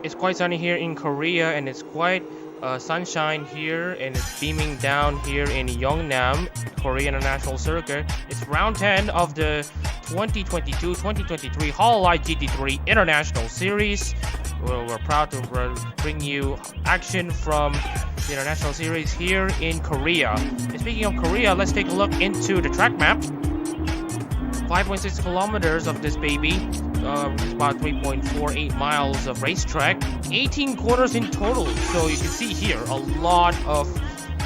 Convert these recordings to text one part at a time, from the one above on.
It's quite sunny here in Korea, and it's quite sunshine here, and it's beaming down here in Yeongnam, Korea International Circuit. It's round 10 of the 2022-2023 Hololive GT3 International Series. We're proud to bring you action from the International Series here in Korea. And speaking of Korea, let's take a look into the track map. 5.6 kilometers of this baby, which is about 3.48 miles of racetrack, 18 corners in total. So you can see here a lot of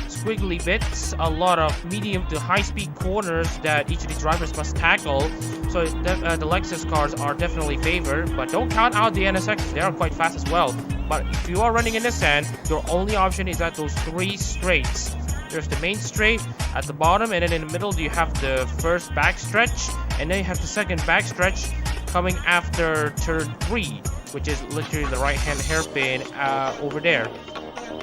squiggly bits, a lot of medium to high speed corners that each of these drivers must tackle. So the Lexus cars are definitely favored, but don't count out the NSX, they are quite fast as well. But if you are running in Nissan, your only option is at those three straights. There's the main straight at the bottom, and then in the middle you have the first backstretch, and then you have the second backstretch coming after turn 3, which is literally the right hand hairpin over there.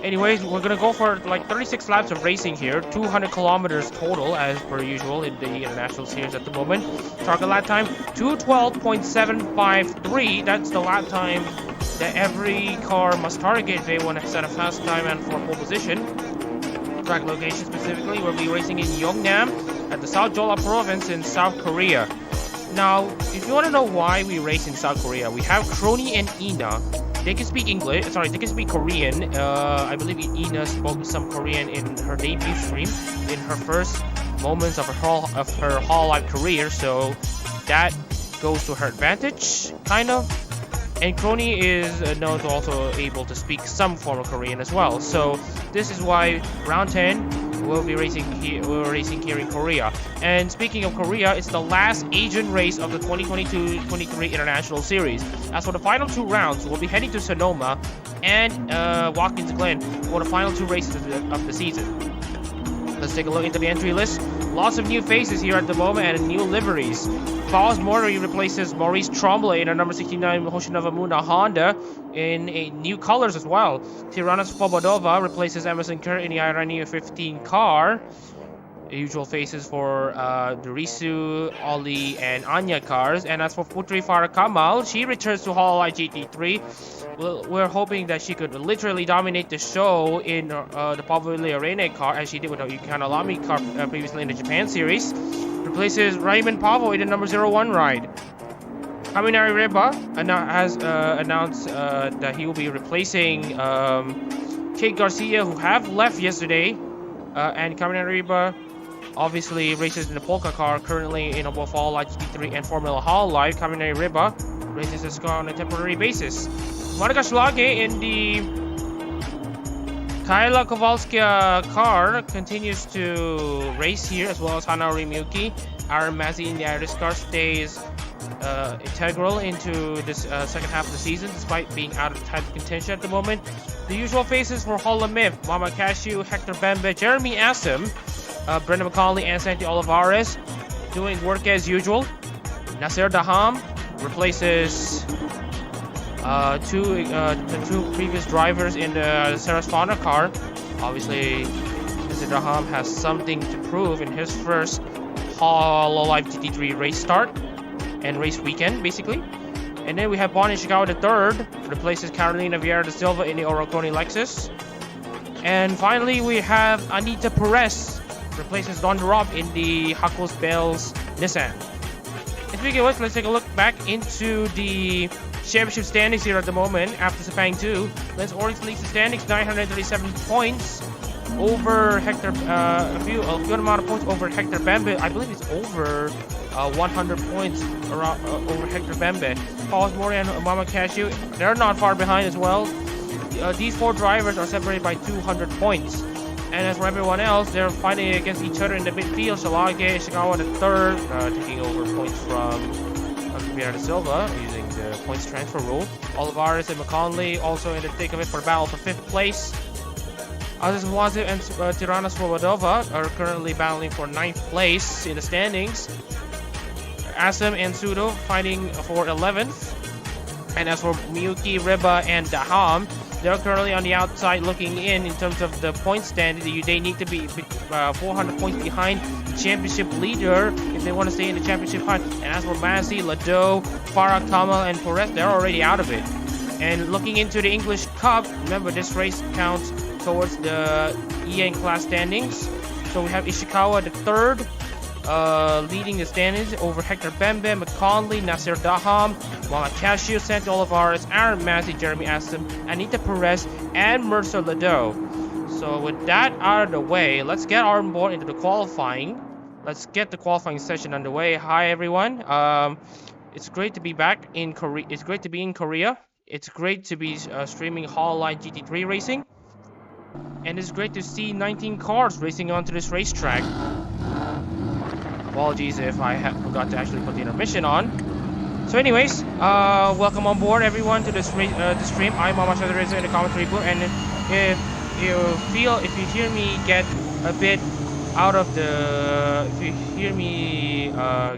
Anyways, we're gonna go for like 36 laps of racing here, 200 kilometers total as per usual in the International Series at the moment. Target lap time 2:12.753. That's the lap time that every car must target if they want to set a fast time and for pole position. Track location specifically, we'll be racing in Yeongnam at the South Jeolla province in South Korea. Now, if you want to know why we race in South Korea, we have Kroni and Ina. They can speak English. Sorry, they can speak Korean. I believe Ina spoke some Korean in her debut stream, in her first moments of her Hololive career. So that goes to her advantage, kind of. And Crony is known to also able to speak some form of Korean as well. So this is why round 10 will be racing here. We're racing here in Korea. And speaking of Korea, it's the last Asian race of the 2022-23 International Series. As for the final 2 rounds, we'll be heading to Sonoma and Watkins Glen for the final 2 races of the season. Let's take a look into the entry list. Lots of new faces here at the moment and new liveries. Paul's Mori replaces Maurice Tremblay in a number 69 Hoshinova Muna Honda in new colors as well. Tirana Svobodova replaces Emerson Kerr in the Irania 15 car. The usual faces for Durisu, Oli, and Anya cars. And as for Putri Farah Kamal, she returns to Hololive GT3. Well, we're hoping that she could literally dominate the show in the Pablo Leorene car, as she did with the Yukana Lamy car previously in the Japan series. Replaces Raymond Pavo in the number 01 ride. Kaminari Reba has announced that he will be replacing Kate Garcia, who have left yesterday. And Kaminari Reba obviously races in the Polka car, currently in both Hololive GT3 and Formula Hololive. Kaminari Reba races this car on a temporary basis. Monika Schlage in the Kaila Kowalska car continues to race here, as well as Hanari Miyuki. Aaron Mazzi in the Iris car stays integral into this second half of the season, despite being out of title contention at the moment. The usual faces for Hololive: Mama Khashiu, Hector Bembe, Jeremy Assam, Brendan McCauley, and Santi Olivares doing work as usual. Nasser Daham replaces the 2 previous drivers in the Sarasvana car. Obviously, Mr. Daham has something to prove in his first Hololive GT3 race start and race weekend, basically. And then we have Bon Ishikawa III replaces Carolina Vieira da Silva in the Oroconi Lexus. And finally, we have Anita Perez replaces Don Rob in the Hakos Bells Nissan. And speaking of which, let's take a look back into the championship standings here at the moment. After Sepang 2, Lence Oryx leads the standings, 937 points over Hector, a good amount of points over Hector Bembe. I believe it's over 100 points around, over Hector Bembe. Paul Mori and Mama Khashiu, they're not far behind as well. These 4 drivers are separated by 200 points. And as for everyone else, they're fighting against each other in the midfield. Shalage Ishikawa III taking over points from Vieira da Silva using the points transfer rule. Olivares and McConley also in the thick of it for battle for 5th place. Aziz Wazir and Tirana Svobodova are currently battling for 9th place in the standings. Assam and Sudo fighting for 11th. And as for Miyuki, Reba, and Daham, they're currently on the outside looking in terms of the point standing. They need to be 400 points behind the championship leader if they want to stay in the championship hunt. And as for Masi, Lado, Farah, Kamal, and Perez, they're already out of it. And looking into the English Cup, remember this race counts towards the EN class standings. So we have Ishikawa III leading the standings over Hector Bembe, McConley, Nasser Daham, Mama Khashiu, Santi Olivares, Aaron Mazzi, Jeremy Assam, Anita Perez, and Mercer Lado. So with that out of the way, let's get on board into the qualifying. Let's get the qualifying session underway. Hi everyone. It's great to be back in Korea. It's great to be in Korea. It's great to be streaming Hololive GT3 racing. And it's great to see 19 cars racing onto this racetrack. Apologies if I forgot to actually put the intermission on. So anyways, welcome on board everyone to this stream. I'm Mama Shadreza in the commentary booth, and if you hear me get a bit out of the, if you hear me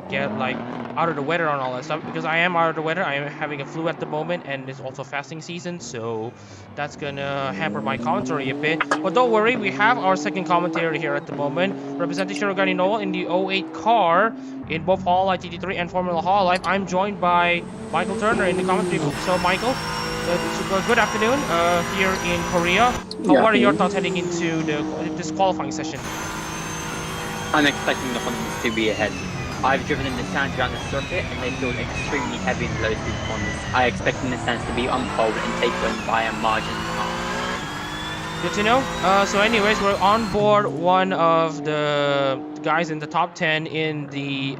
get like out of the weather and all that stuff, because I am out of the weather. I am having a flu at the moment, and it's also fasting season, so that's gonna hamper my commentary a bit. But don't worry, we have our second commentator here at the moment, representing Shirogane Noel in the 08 car in both Hololive GT3 and Formula Hololive. I'm joined by Michael Turner in the commentary booth. So Michael, good afternoon here in Korea. What are your thoughts heading into this qualifying session? I'm expecting the Hondas to be ahead. I've driven in Nissan around the circuit and they feel extremely heavy and low speed Hondas. I expect the Nissans to be on pole and take one by a margin. Good to know. So anyways, we're on board one of the guys in the top 10 in the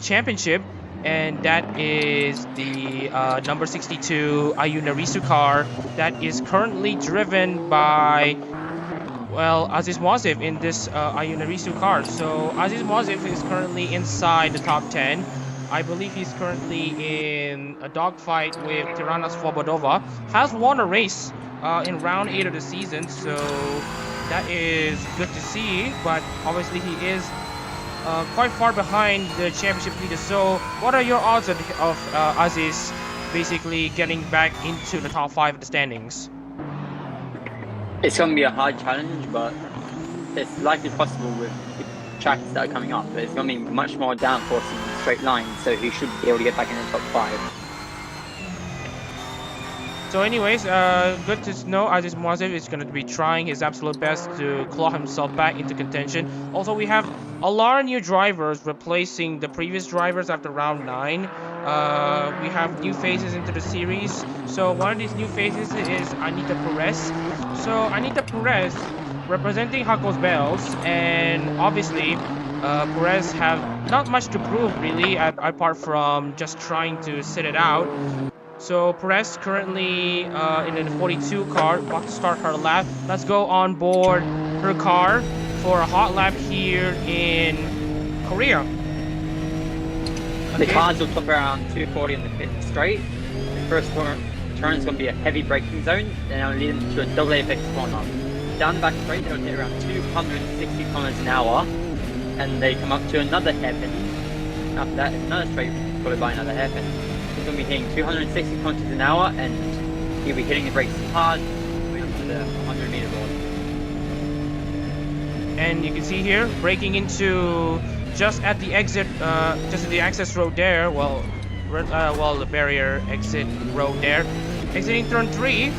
championship. and that is the number 62 Ayunarisu car that is currently driven by, well, Aziz Mawsif in this Ayunarisu car. So Aziz Mawsif is currently inside the top 10. I believe he's currently in a dogfight with Tirana Svobodova. Has won a race in round 8 of the season, so that is good to see. But obviously he is quite far behind the championship leader. So what are your odds of Aziz basically getting back into the top 5 of the standings? It's going to be a hard challenge, but it's likely possible with the tracks that are coming up. There's going to be much more downforce in straight lines, so he should be able to get back in the top 5. So anyways, good to know Aziz Mawsif is going to be trying his absolute best to claw himself back into contention. Also, we have a lot of new drivers replacing the previous drivers after round 9. We have new faces into the series. So one of these new faces is Anita Perez. So Anita Perez representing Hakos Bells, and obviously Perez have not much to prove really, apart from just trying to sit it out. So Perez currently in the 42 car, about to start her lap. Let's go on board her car for a hot lap here in Korea. Okay. The cars will top around 240 in the pit straight. The first turn is going to be a heavy braking zone, then it'll lead them to a double apex corner. Down the back straight, they'll hit around 260 kilometers an hour, and they come up to another hairpin. After that, another straight followed by another hairpin. He's going to be hitting 260 kilometers an hour, and he'll be hitting the brakes hard, moving up to the 100 meter board. And you can see here, braking into just at the exit, just at the access road there. Well, the barrier exit road there. Exiting turn 3.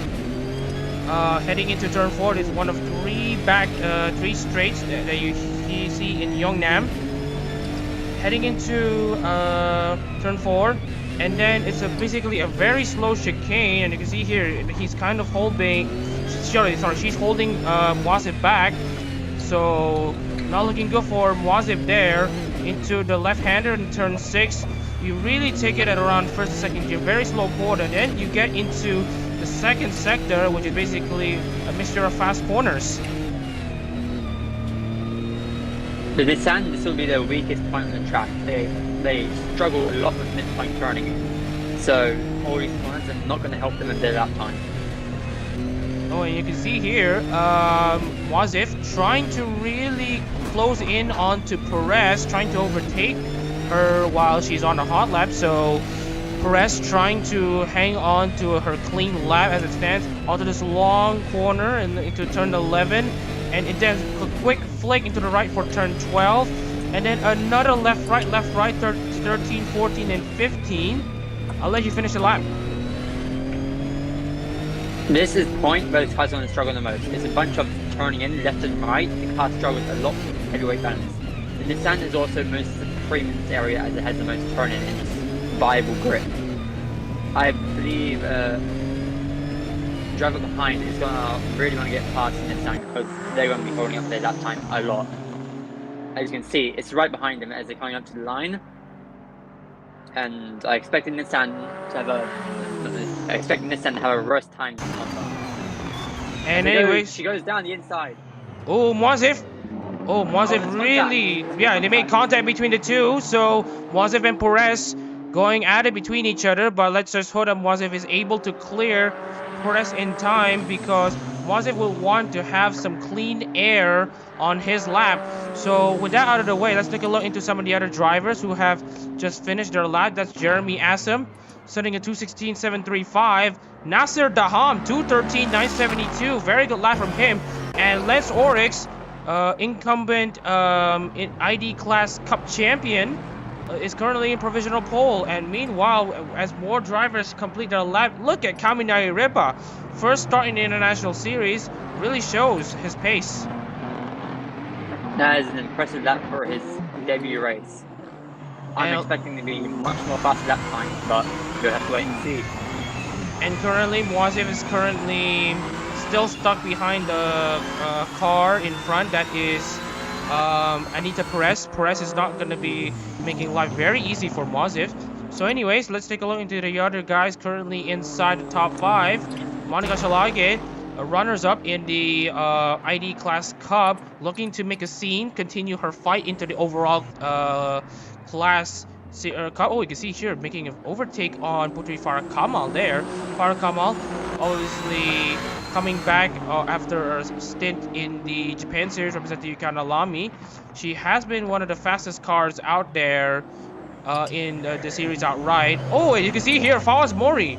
Heading into turn 4 is one of 3 straights that you see in Yeongnam. Heading into turn 4, and then it's basically a very slow chicane, and you can see here he's kind of holding. She's holding Mawsif back, so not looking good for Mawsif there. Into the left-hander in turn 6, you really take it at around first and second gear, very slow quarter. Then you get into the second sector, which is basically a mixture of fast corners. The Nissan, this will be their weakest point on the track. They struggle a lot with mid-point turning, so all these corners are not going to help them in their lap time. Oh, and you can see here, Mawsif trying to really close in onto Perez, trying to overtake her while she's on a hot lap. So Perez trying to hang on to her clean lap as it stands onto this long corner and into turn 11, and it does a quick flick into the right for turn 12, and then another left right 13, 14, and 15. I'll let you finish the lap. This is the point where the cars are going to struggle the most. It's a bunch of turning in left and right. The car struggles a lot with heavyweight balance. The Nissan is also most of the premium area as it has the most turn-in and its viable grip. I believe driver behind is going to really want to get past the Nissan because they're going to be holding up their lap time a lot. As you can see, it's right behind them as they're coming up to the line. And I expect Nissan to have a worse time than Honda. And anyways, she goes down the inside. Oh, Mawsif really, yeah, they made contact between the two. So Mawsif and Perez going at it between each other, but let's just hope that Mawsif is able to clear Perez in time, because Mawsif will want to have some clean air on his lap. So with that out of the way, let's take a look into some of the other drivers who have just finished their lap. That's Jeremy Assam, setting a 2:16.735. Nasser Daham, 2:13.972. Very good lap from him. And Lence Oryx, incumbent in ID Class Cup champion, is currently in provisional pole. And meanwhile, as more drivers complete their lap, look at Kaminari Ripa. First start in the International Series, really shows his pace. That is an impressive lap for his debut race. I'm expecting to be much more fast lap time, but we'll have to wait and see. And currently, Mawsif is currently still stuck behind the car in front. That is Anita Perez. Perez is not going to be making life very easy for Mawsif. So anyways, let's take a look into the other guys currently inside the top 5. Monica Shalage, runners-up in the ID Class Cup, looking to make a scene, continue her fight into the overall class Cup. Oh, you can see here making an overtake on Putri Farah Kamal there. Farah Kamal obviously coming back after a stint in the Japan Series representing Yukana Lamy. She has been one of the fastest cars out there in the series outright. Oh, and you can see here Fawaz Mori.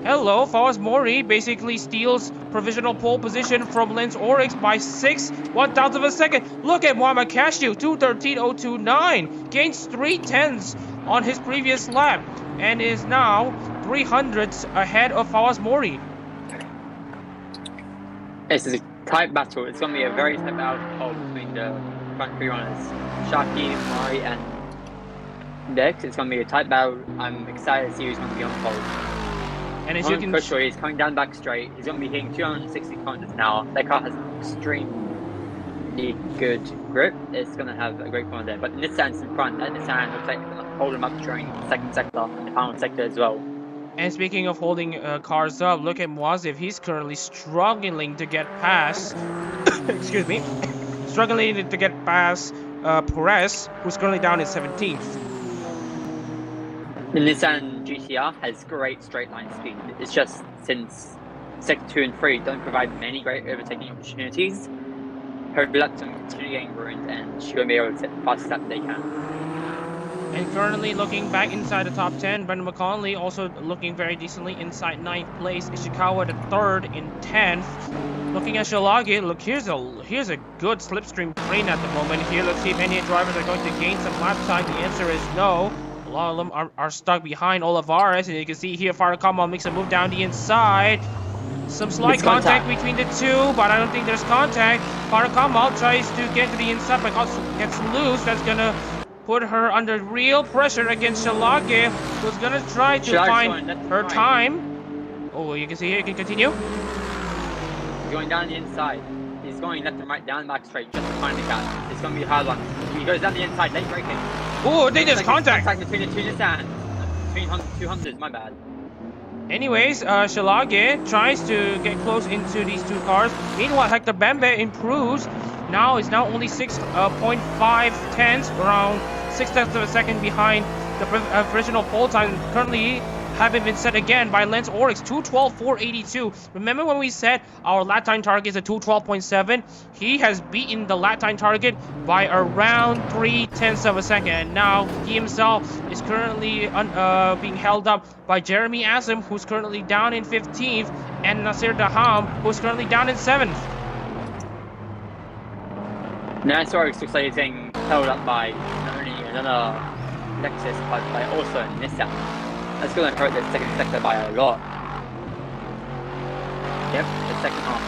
Hello, Fawaz Mori basically steals provisional pole position from Lence Oryx by 1/1000 of a second. Look at Muhammad Khashiu, 2:13.029. Gains 3/10 on his previous lap and is now 300ths ahead of Fawaz Mori. This is a tight battle. It's going to be a very tight battle between the front three runners, Shaki, Mari, and Dex. It's going to be a tight battle. I'm excited to see who's going to be on pole. And as you can see, he's coming down back straight. He's going to be hitting 260 kilometers an hour. That car has extremely good grip. It's going to have a great corner there. But Nissan's in front. And Nissan looks like it's going to hold him up during the second sector and the final sector as well. And speaking of holding cars up, look at Muazif. He's currently struggling to get past. Excuse me. Struggling to get past Perez, who's currently down in 17th. The Nissan GT-R has great straight line speed. It's just since sector 2 and 3 don't provide many great overtaking opportunities, her laps are continually getting ruined and she won't be able to set the fastest lap they can. And currently looking back inside the top 10, Brendan McConley also looking very decently inside 9th place. Ishikawa the 3rd in 10th. Looking at Shalage, look, here's a good slipstream train at the moment here. Let's see if any drivers are going to gain some lap time. The answer is no. A lot of them are stuck behind Olivares, and you can see here Farah Kamal makes a move down the inside. Some slight contact between the two, but I don't think there's contact. Farah Kamal tries to get to the inside, but gets loose. That's gonna put her under real pressure against Shalage, who's gonna try to find her time. Oh, you can see here, you can continue. He's going down the inside. He's going left and right, down back straight, just to find the gap. It's going to be a hard one. He goes down the inside, late braking. Oh, they just contact between the two Nissan. Between 200s, my bad. Anyways, Shalage tries to get close into these two cars. Meanwhile, Hector Bembe improves. Now is now only 6.5 tenths, around 6/10 of a second behind the original pole time. Currently having been set again by Lence Oryx, 2:12.482. Remember when we said our lap time target is a 2:12.7? He has beaten the lap time target by around 3/10 of a second. And now he himself is currently being held up by Jeremy Asim, who's currently down in 15th, and Nasir Daham, who's currently down in 7th. Lence Oryx looks like he's getting held up by not only another Lexus, but by also Nissan. That's going to hurt the second sector by a lot. Yep, the second off.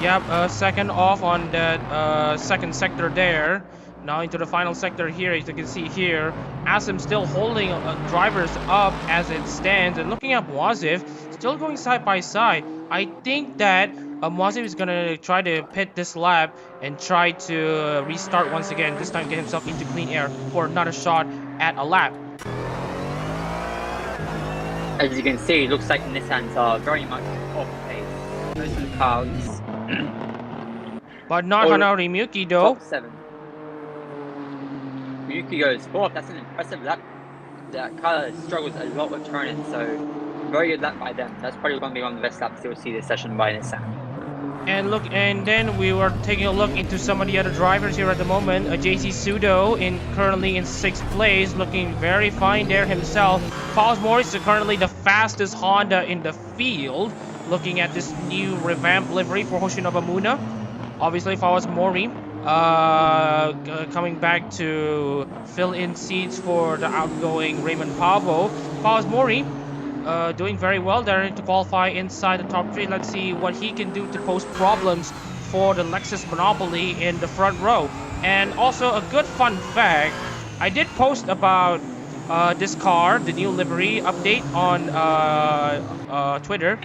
Yep, second off on that second sector there. Now into the final sector here, as you can see here. Asim still holding drivers up as it stands. And looking at Muazif, still going side by side. I think that Muazif is going to try to pit this lap and try to restart once again. This time get himself into clean air for another shot at a lap. As you can see, it looks like Nissans are very much off pace. Most of the cars. But not Hanari Miyuki though. Top 7. Miyuki goes 4th, that's an impressive lap. That car struggles a lot with turning, so very good lap by them. That's probably going to be one of the best laps you'll see this session by Nissan. And look, and then we were taking a look into some of the other drivers here at the moment. JC Sudo currently in 6th place, looking very fine there himself. Fawaz Mori is currently the fastest Honda in the field. Looking at this new revamped livery for Hoshinobu Muna. Obviously, Fawaz Mori coming back to fill in seats for the outgoing Raymond Pavo. Fawaz Mori doing very well there to qualify inside the top 3. Let's see what he can do to pose problems for the Lexus monopoly in the front row. And also a good fun fact, I did post about this car, the new livery update on Twitter,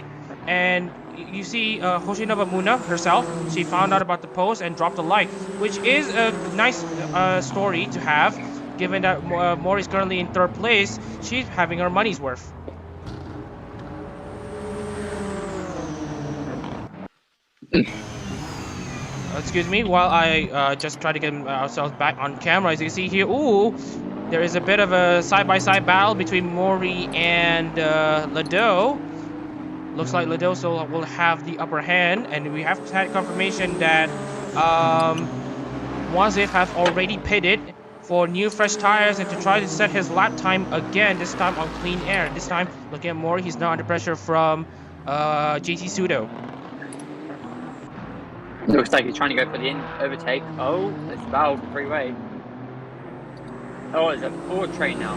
and you see Hoshinobu Muna herself, she found out about the post and dropped a like, which is a nice story to have. given that Mori is currently in third place, she's having her money's worth. Excuse me, while I just try to get ourselves back on camera. As you see here, ooh, there is a bit of a side-by-side battle between Mori and Lado. Looks like Lado still will have the upper hand, and we have had confirmation that Moazif has already pitted for new fresh tires and to try to set his lap time again, this time on clean air. This time, looking at Mori, he's not under pressure from JT Pseudo. Looks like he's trying to go for the overtake. Oh, it's Valve freeway. Oh, it's a Ford train now.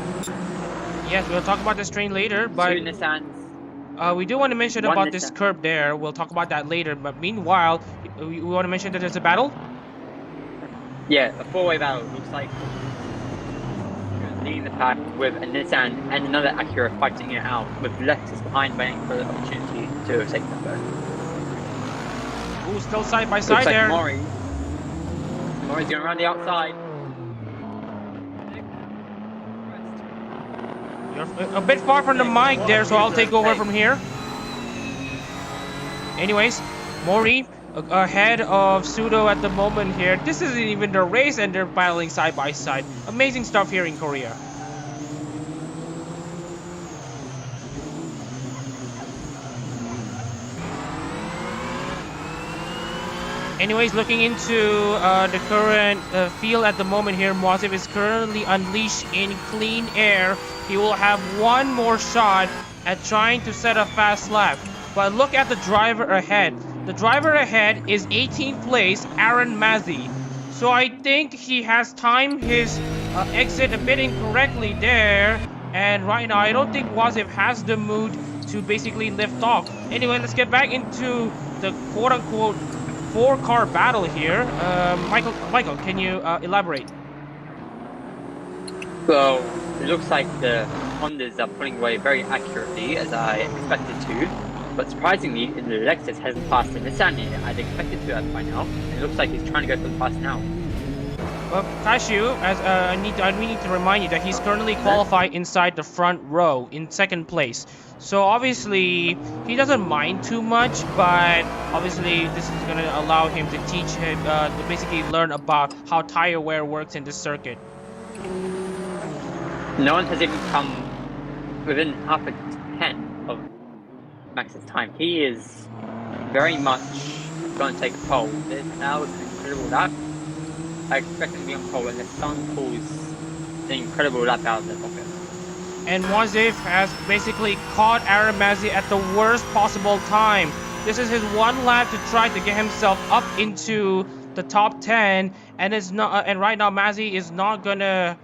Yes, we'll talk about this train later, but Two Nissans. we do want to mention One about Nissan. this curb there. We'll talk about that later, but meanwhile, we want to mention that there's a battle. Yeah, a four-way battle. Looks like leading the pack with a Nissan and another Acura fighting it out, with Lexus behind waiting for the opportunity to take them both. Ooh, still side by side Looks there. like Mori's going around the outside. You're a bit far from the mic there, so I'll take over from here. Anyways, Mori ahead of Pseudo at the moment here. This isn't even the race and they're battling side by side. Amazing stuff here in Korea. Anyways, looking into the current field at the moment here, Moazif is currently unleashed in clean air. He will have one more shot at trying to set a fast lap. But look at the driver ahead. The driver ahead is 18th place, Aaron Mazzi. So I think he has timed his exit a bit incorrectly there. And right now, I don't think Moazif has the mood to basically lift off. Anyway, let's get back into the quote-unquote four-car battle here. Michael, can you elaborate? Well, it looks like the Hondas are pulling away very accurately, as I expected to. But surprisingly, the Lexus hasn't passed the Nissan yet. I'd expected to have by now. And it looks like he's trying to go for the pass now. Well, Khashiu, as we need to remind you that he's currently qualified inside the front row in second place. So obviously, he doesn't mind too much, but obviously this is going to allow him to teach him, to basically learn about how tire wear works in this circuit. No one has even come within half a 10 of Max's time. He is very much going to take a pole. Now it's an incredible lap. I expect him to be on pole, and the sun pulls an incredible lap out of the pocket. And Moazif has basically caught Aaron Mazzi at the worst possible time. This is his one lap to try to get himself up into the top 10, and it's not. And right now, Mazzi is not gonna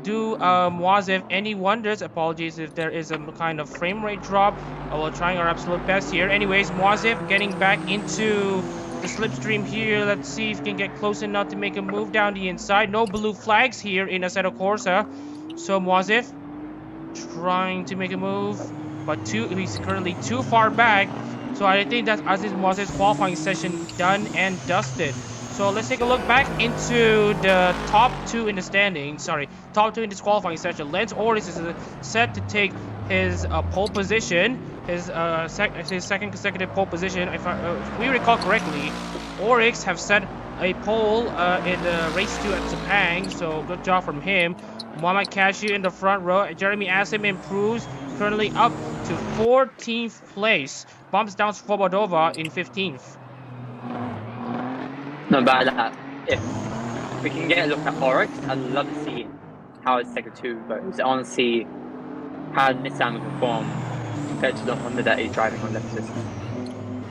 do Moazif any wonders. Apologies if there is a kind of frame rate drop. We're trying our absolute best here. Anyways, Moazif getting back into the slipstream here. Let's see if he can get close enough to make a move down the inside. No blue flags here in Assetto Corsa. So Moazif trying to make a move, but he's currently too far back. So I think that's Aziz Moazif's qualifying session done and dusted. So let's take a look back into the top two in the standings. Sorry, top two in this qualifying session. Lence Oryx is set to take his pole position, his second consecutive pole position. If we recall correctly, Oryx have set a pole in the race 2 at Sepang, so good job from him. Muhammad Khashiu in the front row. Jeremy Asim improves, currently up to 14th place. Bumps down Svobodova in 15th. Not bad that. If we can get a look at Oryx, I'd love to see how his second 2 goes. I want to see how Nissan will perform compared to the Honda that he's driving on Lexus.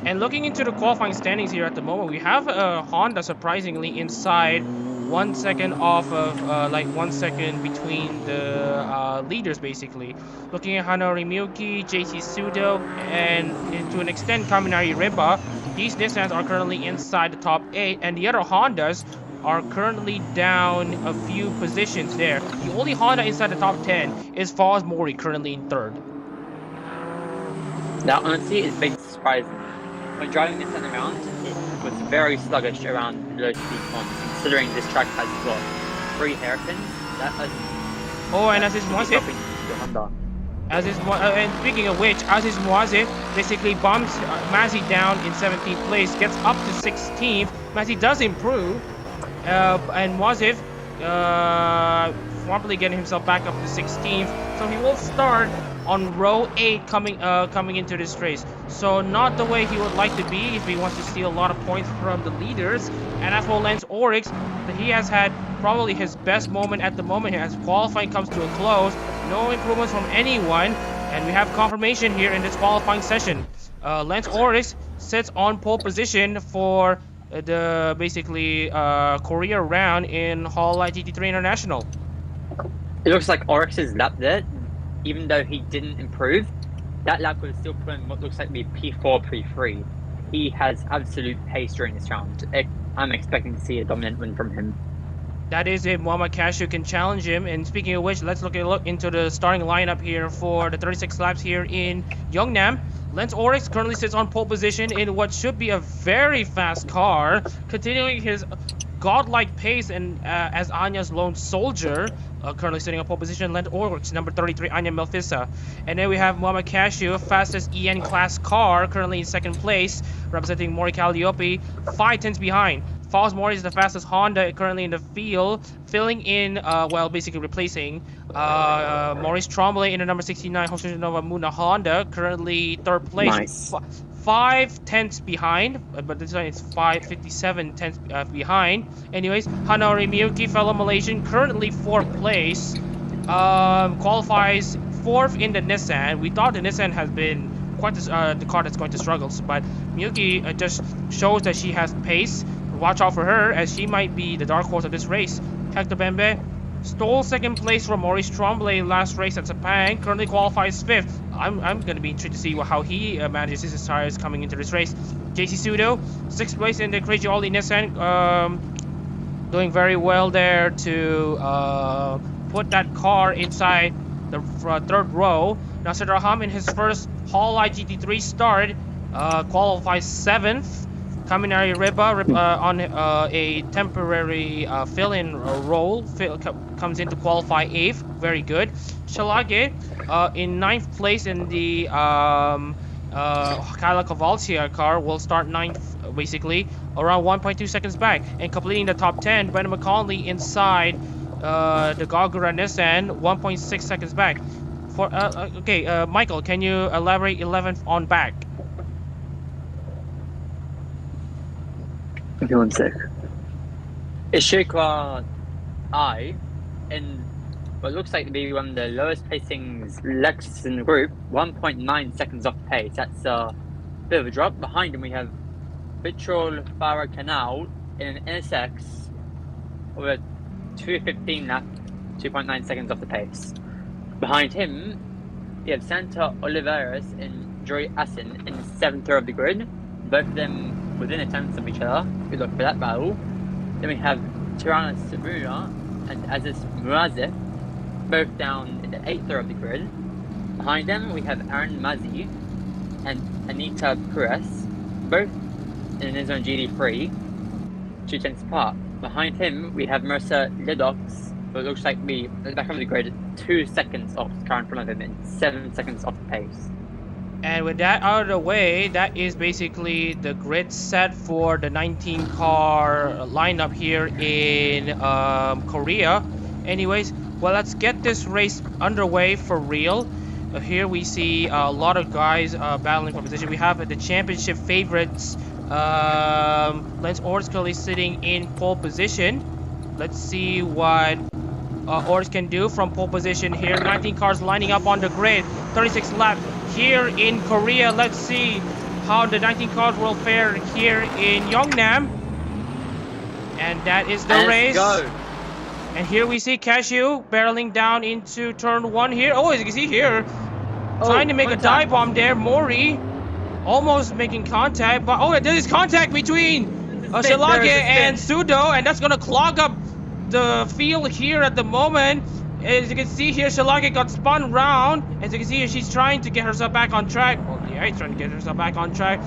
And looking into the qualifying standings here at the moment, we have Honda surprisingly inside 1 second off of, 1 second between the leaders basically. Looking at Hanori Miyuki, JT Pseudo, and to an extent Kaminari Riba, these Nissans are currently inside the top 8, and the other Hondas are currently down a few positions there. The only Honda inside the top 10 is Foz Mori, currently in 3rd. That honestly is big surprising. When driving Nissan around, it was very sluggish around low speed corners, considering this track has got 3 hairpins Oh, and Aziz Moazif. And speaking of which, Aziz Moazif basically bumps Mazzy down in 17th place, gets up to 16th. Mazzy does improve, and Moazif promptly getting himself back up to 16th. So he will start on row 8 coming into this race. So not the way he would like to be if he wants to steal a lot of points from the leaders. And as for Lence Oryx, he has had probably his best moment at the moment as qualifying comes to a close. No improvements from anyone, and we have confirmation here in this qualifying session. Lence Oryx sits on pole position for the basically Korea round in Hololive GT3 International. It looks like Oryx's lap there, even though he didn't improve, that lap could still put in what looks like to be P4, P3. He has absolute pace during this round. I'm expecting to see a dominant win from him. That is if Muhammad Khashiu can challenge him. And speaking of which, let's look into the starting lineup here for the 36 laps here in Yeongnam. Lence Oryx currently sits on pole position in what should be a very fast car, continuing his godlike pace and as Anya's lone soldier, currently sitting on pole position. Lence Oryx, number 33, Anya Melfissa. And then we have Muhammad Khashiu, fastest EN class car, currently in second place, representing Mori Calliope, 5 tenths behind. Falls Mori is the fastest Honda currently in the field, filling in, well, basically replacing Maurice Tremblay in the number 69 Hoshino Muna Honda, currently third place. Nice. 5 tenths behind, but this time it's 557 tenths behind. Anyways, Hanori Miyuki, fellow Malaysian, currently fourth place, qualifies fourth in the Nissan. We thought the Nissan has been quite the car that's going to struggle, but Miyuki just shows that she has pace. Watch out for her, as she might be the dark horse of this race. Hector Bembe stole second place from Maurice Tremblay last race at Sepang, currently qualifies fifth. I'm going to be intrigued to see how he manages his tires coming into this race. JC Sudo, sixth place in the Crazy Ollie Nissan, doing very well there to put that car inside the third row. Nasser Raham in his first Hololive GT3 start qualifies 7th. Kaminari Riba on a temporary fill-in role comes in to qualify 8th. Very good. Shalage in 9th place in the Kyla Kovalsia car will start 9th, basically, around 1.2 seconds back. And completing the top 10, Brandon McConley inside the Gagura Nissan, 1.6 seconds back. Okay, Michael, can you elaborate 11th on back? Give me 1 sec. Ishikawa I, in what looks like to be one of the lowest placings Lexus in the group, 1.9 seconds off pace. That's a bit of a drop. Behind him we have Vitrol Farah Canal in an NSX with a 2:15 lap, 2.9 seconds off the pace. Behind him we have Santa Oliveras and Joy Asin in the 7th row of the grid, both of them within a tenth of each other. Good luck for that battle. Then we have Tirana Sabuna and Aziz Muazif, both down in the 8th row of the grid. Behind them we have Aaron Mazzi and Anita Perez, both in the Nissan GT3, 2 tenths apart. Behind him we have Mercer Ledox, who looks like we at the back of the grid, 2 seconds off the car in front of him and 7 seconds off the pace. And with that out of the way, that is basically the grid set for the 19 car lineup here in Korea. Anyways, well, let's get this race underway for real. Here we see a lot of guys battling for position. We have the championship favorites, Lence Oryx currently sitting in pole position. Let's see what Oryx can do from pole position here. 19 cars lining up on the grid, 36 laps here in Korea. Let's see how the 19 cars will fare here in Yeongnam. And that is the race. Go. And here we see Khashiu barreling down into turn 1 here. Oh, as you can see here, trying to make a dive bomb there. Mori almost making contact, but oh, there is contact between Shalage and Sudo, and that's gonna clog up the field here at the moment. As you can see here, Shalage got spun round. As you can see here, she's trying to get herself back on track. Well, yeah, he's trying to get herself back on track.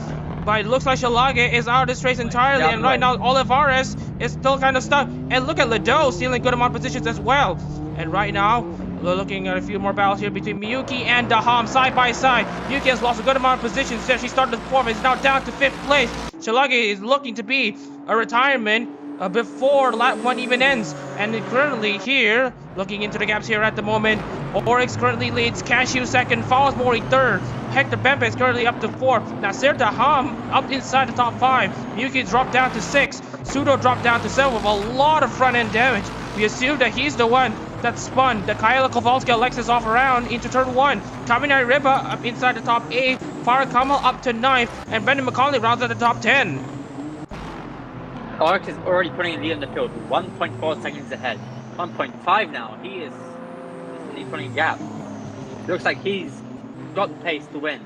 But it looks like Shalage is out of this race entirely. And right now, Olivares is still kind of stuck. And look at Ledo stealing good amount of positions as well. And right now, we're looking at a few more battles here between Miyuki and Daham side by side. Miyuki has lost a good amount of positions since she started the 4th and is now down to 5th place. Shalagi is looking to be a retirement before lap 1 even ends. And currently here, looking into the gaps here at the moment, Oryx currently leads, Khashiu 2nd, follows Mori 3rd. Hector Bembe is currently up to 4th. Nasir Daham up inside the top 5. Miyuki dropped down to 6th. Sudo dropped down to 7th with a lot of front-end damage. We assume that he's the one that spun the Kyla Kowalski Lexus off around into turn 1. Kaminari Riba up inside the top 8. Farah Kamal up to 9th. And Brendan McConnelly rounds at the top 10. Oryx is already putting a lead in the field, 1.4 seconds ahead. 1.5 now. He is putting a gap. Looks like he's got the pace to win.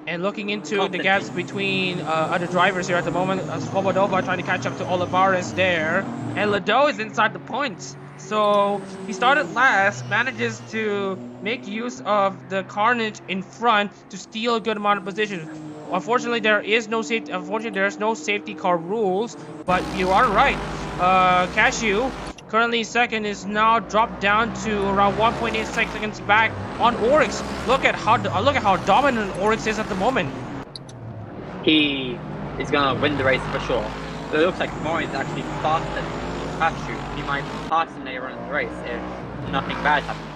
And looking into the gaps between other drivers here at the moment, Svobodova trying to catch up to Olivares there. And Lado is inside the points. So he started last, manages to make use of the carnage in front to steal a good amount of position. Unfortunately, there is no safety. Unfortunately, there's no safety car rules. But you are right. Khashiu, currently 2nd, is now dropped down to around 1.8 seconds back on Oryx. Look at how dominant Oryx is at the moment. He is gonna win the race for sure. But it looks like Mori is actually faster than Khashiu. He might pass him later on in the race if nothing bad happens.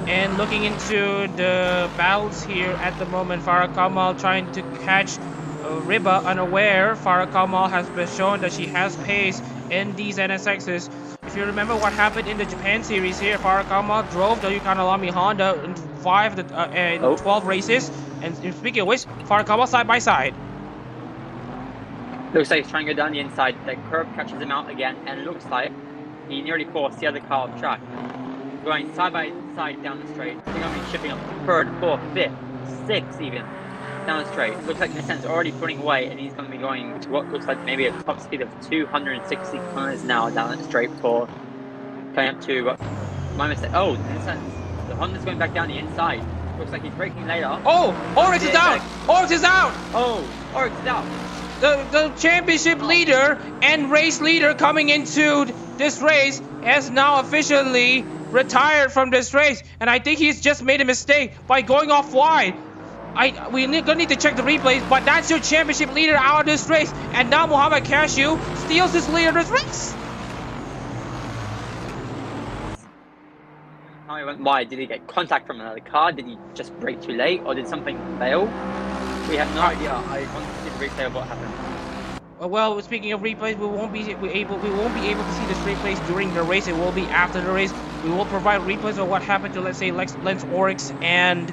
And looking into the battles here at the moment, Farah Kamal trying to catch Riba unaware. Farah Kamal has been shown that she has pace in these NSXs. If you remember what happened in the Japan series here, Farah Kamal drove the Yukon Alami Honda in 12 races. And speaking of which, Farah Kamal side by side. Looks like he's trying to go down the inside. The curb catches him out again, and it looks like he nearly forced the other car off track. Going side by side down the straight. I think I'm going to be shipping up 3rd, 4th, 5th, 6th even down the straight. Looks like Nissan's already putting away, and he's going to be going to what looks like maybe a top speed of 260 kilometers an hour down that straight for coming up to what my mistake. Oh, the Honda's going back down the inside. Looks like he's braking later. Oh, Oryx is out! Oryx is out! Oh, Oryx is out. The championship leader and race leader coming into this race has now officially retired from this race, and I think he's just made a mistake by going off wide. We're gonna need to check the replays, but that's your championship leader out of this race, and now Muhammad Khashiu steals his lead of this race. How he went wide? Did he get contact from another car? Did he just brake too late, or did something fail? We have no idea. I want to see the replay of what happened. Well, speaking of replays, we won't be able to see this replays during the race. It will be after the race. We will provide replays of what happened to, let's say, Lence Oryx and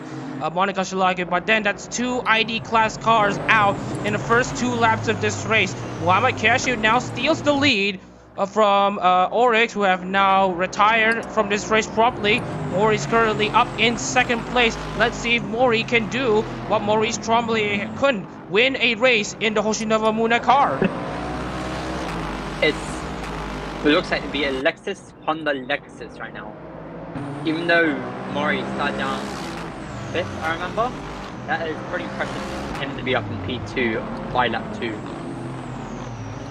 Monica Shalagi. But then that's 2 ID class cars out in the first 2 laps of this race. Muhammad Khashiu now steals the lead from Oryx, who have now retired from this race promptly. Mori is currently up in 2nd place. Let's see if Mori can do what Maurice Trombley couldn't. Win a race in the Hoshinova Muna car. It looks like it'd be a Honda Lexus right now. Even though Mori started down 5th, I remember. That is pretty impressive for him to be up in P2 by lap 2.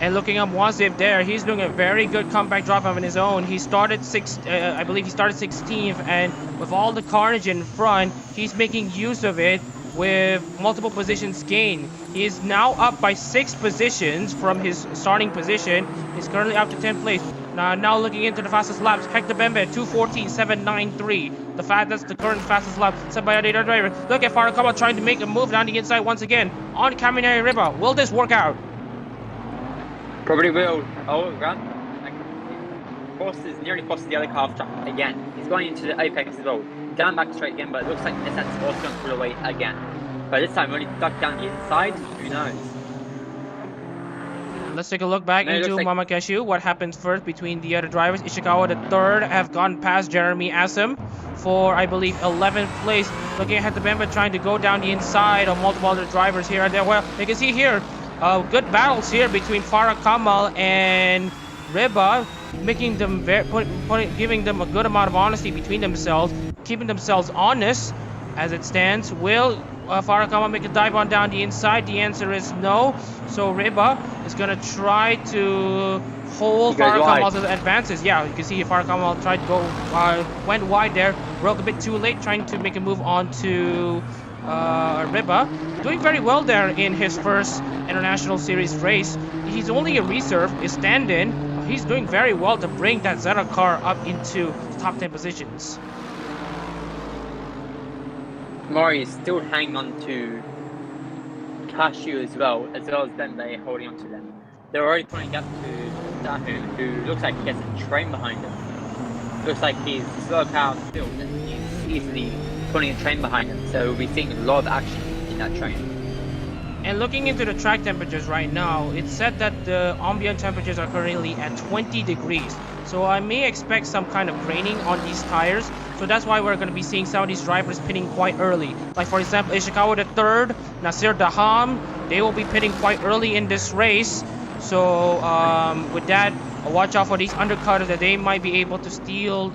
And looking up Wazib there, he's doing a very good comeback drive on his own. He started I believe he started 16th, and with all the carnage in front, he's making use of it with multiple positions gained. He is now up by 6 positions from his starting position. He's currently up to 10th place. Now looking into the fastest laps, Hector Bembe 2:14.793. That's the current fastest lap set by a data driver. Look at Farah Kamal trying to make a move down the inside once again on Kaminari Riba. Will this work out? Probably will. Oh, nearly forces the other car off track again. He's going into the apex as well. Down back straight again, but it looks like Nissan's also going to pull away again. But this time, when he ducked down the inside, who knows? Let's take a look back into Mama Khashiu. What happens first between the other drivers? Ishikawa the 3rd have gone past Jeremy Assam for, I believe, 11th place. Looking at the Bemba trying to go down the inside of multiple other drivers here and there. Well, you can see here, good battles here between Farah Kamal and Riba, making them giving them a good amount of honesty between themselves, keeping themselves honest as it stands. Will Farakawa make a dive on down the inside? The answer is no. So Riba is gonna try to hold Farakawa's advances. Yeah, you can see Farakawa tried to go, went wide there, broke a bit too late, trying to make a move on to Riba. Doing very well there in his first International Series race. He's only a reserve, a stand-in. He's doing very well to bring that Zeta car up into top 10 positions. Mori is still hanging on to Khashiu as well as Dembele holding on to them. They're already putting up to Dahu, who looks like he gets a train behind him. Looks like he's slow power still, and he's easily putting a train behind him. So we'll be seeing a lot of action in that train. And looking into the track temperatures right now, it's said that the ambient temperatures are currently at 20 degrees. So I may expect some kind of graining on these tires. So that's why we're going to be seeing some of these drivers pitting quite early. Like for example, Ishikawa the third, Nasir Daham, they will be pitting quite early in this race. So with that, watch out for these undercutters that they might be able to steal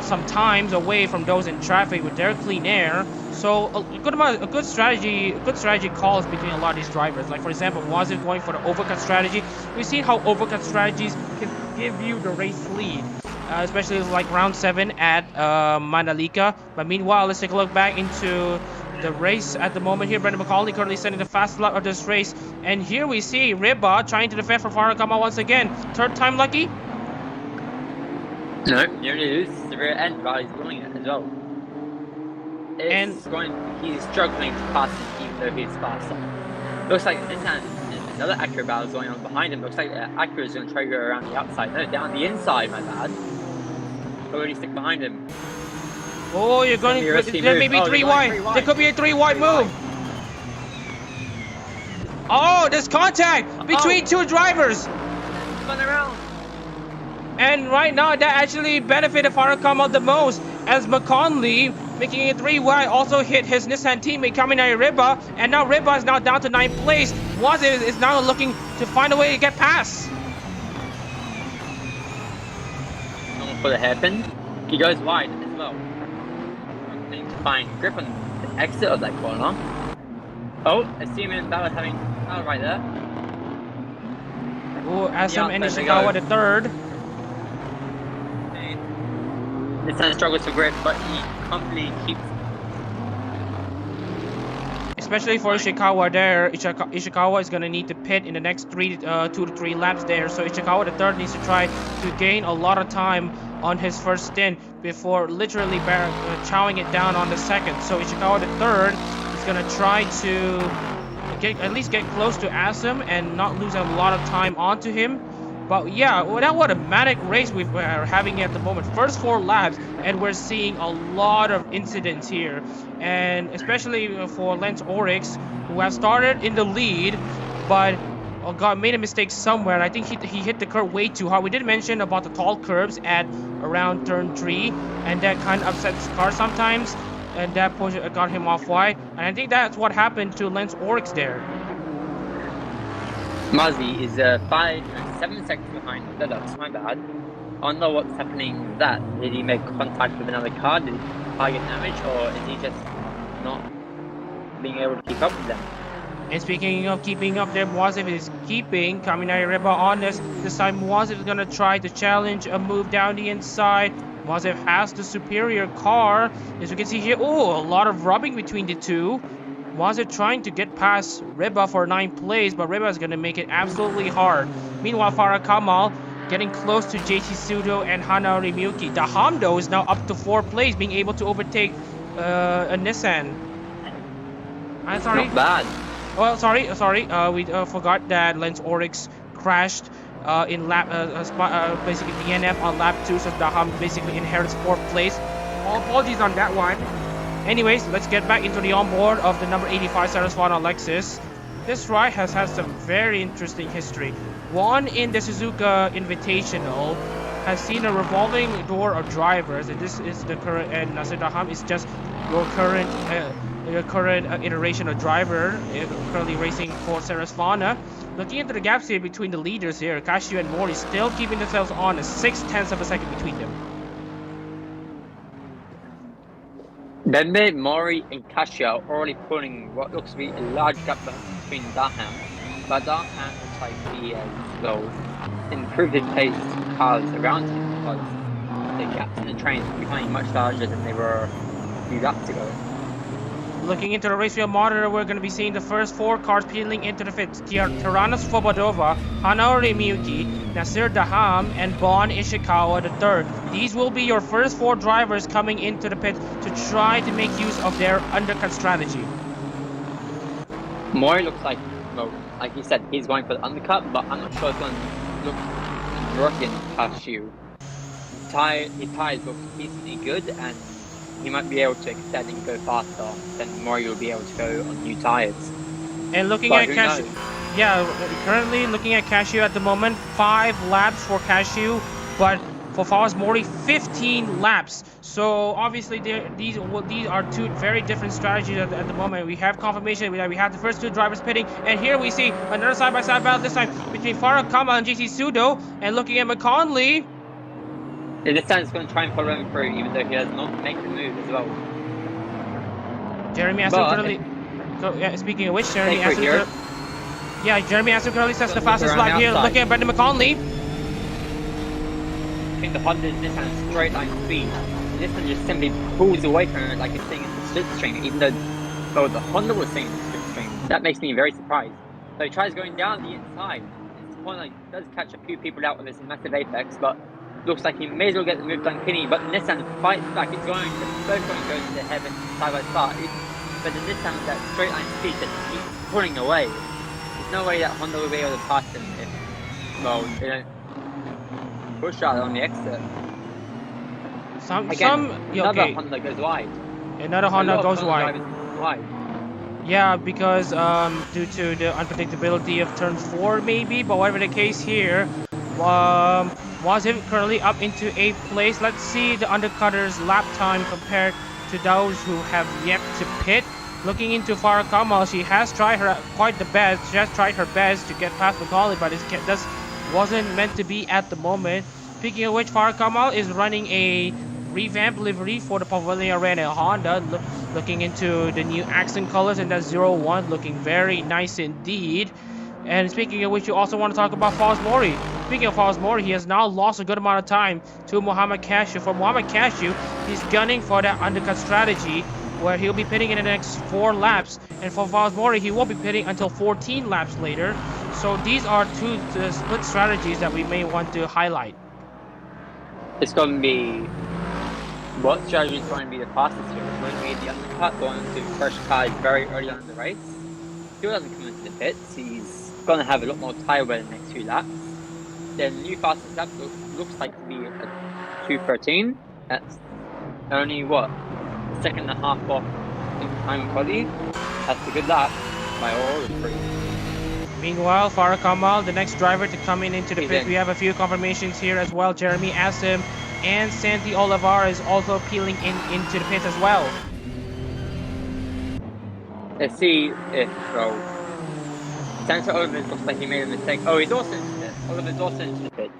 some times away from those in traffic with their clean air. So a good strategy calls between a lot of these drivers. Like for example, Wazir going for the overcut strategy. We've seen how overcut strategies can give you the race lead, especially like round 7 at Mandalika. But meanwhile, let's take a look back into the race at the moment here. Brendan McCauley currently setting the fast lap of this race, and here we see Riba trying to defend for Farakawa once again. Third time lucky. No, here it is. The rear end while he's doing it as well. He's struggling to pass him even though he's faster. Looks like another Acura battle is going on behind him. Looks like Acura is going to try to go around the outside. No, down the inside, my bad. Already stick behind him. Oh, you're going to... There may be 3 wide. There could be a 3 wide move. Oh, there's contact between two drivers. Run around. And right now, that actually benefited Farakawa the most, as McConley, making it 3 wide, also hit his Nissan teammate Kaminari Riba, and now Riba is now down to 9th place. Wazir is now looking to find a way to get past. Almost for the hairpin. He goes wide as well. Trying to find grip on the exit of that corner. Oh, assuming that was having right there. Oh, Asam and Ishikawa the third. Nissan struggles to grip, but he completely keeps. Especially for Ishikawa there, Ishikawa is going to need to pit in the next 2 to 3 laps there. So Ishikawa the third needs to try to gain a lot of time on his first stint before literally chowing it down on the second. So Ishikawa the third is going to try to at least get close to Asam and not lose a lot of time onto him. But yeah, what a manic race we're having at the moment. First 4 laps, and we're seeing a lot of incidents here. And especially for Lence Oryx, who has started in the lead, but made a mistake somewhere. I think he hit the curb way too hard. We did mention about the tall curbs at around turn 3, and that kind of upsets the car sometimes. And that push got him off wide. And I think that's what happened to Lence Oryx there. Muzzy is 7 seconds behind. That's my bad. I don't know what's happening with that. Did he make contact with another car? Did the car get damaged? Or is he just not being able to keep up with them? And speaking of keeping up there, Muazif is keeping Kaminari Reba on this. This time Muazif is going to try to challenge a move down the inside. Muazif has the superior car. As you can see here, oh, a lot of rubbing between the two. Muazif trying to get past Reba for 9th place, but Reba is going to make it absolutely hard. Meanwhile, Farah Kamal getting close to JT Sudo and Hana Ryuki. The Hamdo is now up to 4th place, being able to overtake a Nissan. I'm sorry. Not bad. Well, sorry. We forgot that Lence Oryx crashed in lap, basically DNF on lap 2, so Daham basically inherits 4th place. All apologies on that one. Anyways, let's get back into the onboard of the number 85 Sarasvana Lexus. This ride has had some very interesting history. One in the Suzuka Invitational has seen a revolving door of drivers, and this is the current, and Nasir Daham is just your current iteration of driver, currently racing for Sarasvana. Looking into the gaps here between the leaders here, Khashiu and Mori still keeping themselves on a 0.6 of a second between them. Bembe, Mori, and Khashiu are already pulling what looks to be a large gap between Daham, but Daham looks like he has, well, improved his pace cars around him because the gaps in the trains are becoming much larger than they were a few laps ago. Looking into the race wheel monitor, we're going to be seeing the first 4 cars peeling into the pits. Tiranos Svobodova, Hanori Miyuki, Nasir Daham, and Bon Ishikawa III. These will be your first 4 drivers coming into the pit to try to make use of their undercut strategy. Mori looks like, well, like you said, he's going for the undercut, but I'm not sure it's going to look working Khashiu. His tires look decently good, and he might be able to extend and go faster than Mori will be able to go on new tires. And looking at Khashiu, currently looking at Khashiu at the moment, 5 laps for Khashiu, but for Fawaz Mori, 15 laps. So obviously these are 2 very different strategies at the moment. We have confirmation that we have the first 2 drivers pitting, and here we see another side-by-side battle, this time between Farah Kama and GC Sudo. And looking at McConley, this time it's going to try and follow him through, even though he does not make the move as well. Jeremy Aston currently. Speaking of which, Jeremy Aston. Jeremy Aston currently sets the fastest lap here. Looking at Brendan McConley. I think the Honda is this on straight line speed. This one just simply pulls away from it like it's staying in the slipstream, even though the Honda was staying in the slipstream. That makes me very surprised. So he tries going down the inside. This Honda does catch a few people out with this massive apex, but looks like he may as well get the move done cleanly, but Nissan fights back. It's going to both going to go to heaven side by side. But the Nissan with that straight line speed just keeps pulling away. There's no way that Honda will be able to pass him if, well, they don't push out on the exit. Another Honda goes wide. Another Honda goes wide. Yeah, because due to the unpredictability of turn 4 maybe, but whatever the case here, Wazim currently up into 8th place. Let's see the undercutters lap time compared to those who have yet to pit. Looking into Farah Kamal, she has tried her best. She has tried her best to get past McCauley, but it just wasn't meant to be at the moment. Speaking of which, Farah Kamal is running a revamped livery for the Pavilion Arena Honda. Looking into the new accent colors, and that 01 looking very nice indeed. And speaking of which, you also want to talk about Fawaz Mori. Speaking of Fawaz Mori, he has now lost a good amount of time to Mohamed Khashiu. For Mohamed Khashiu, he's gunning for that undercut strategy where he'll be pitting in the next 4 laps. And for Fawaz Mori, he won't be pitting until 14 laps later. So these are 2 split strategies that we may want to highlight. It's going to be... what strategy is going to be the fastest here? It's going to be the undercut, going to first cars very early on in the race. If he doesn't come into the pits, he's going to have a lot more tire wear in the next few laps. The new fastest lap looks like to be a 2:13. That's only what, a second and a half off time quality. That's a good lap by all three. Meanwhile, Farah Kamal, the next driver to come into the pit. We have a few confirmations here as well. Jeremy Asim and Santi Olivar is also peeling into the pit as well. Let's see if Santi Olivar looks like he made a mistake. Oh, he's also into the pit. Oliver's also into the pits.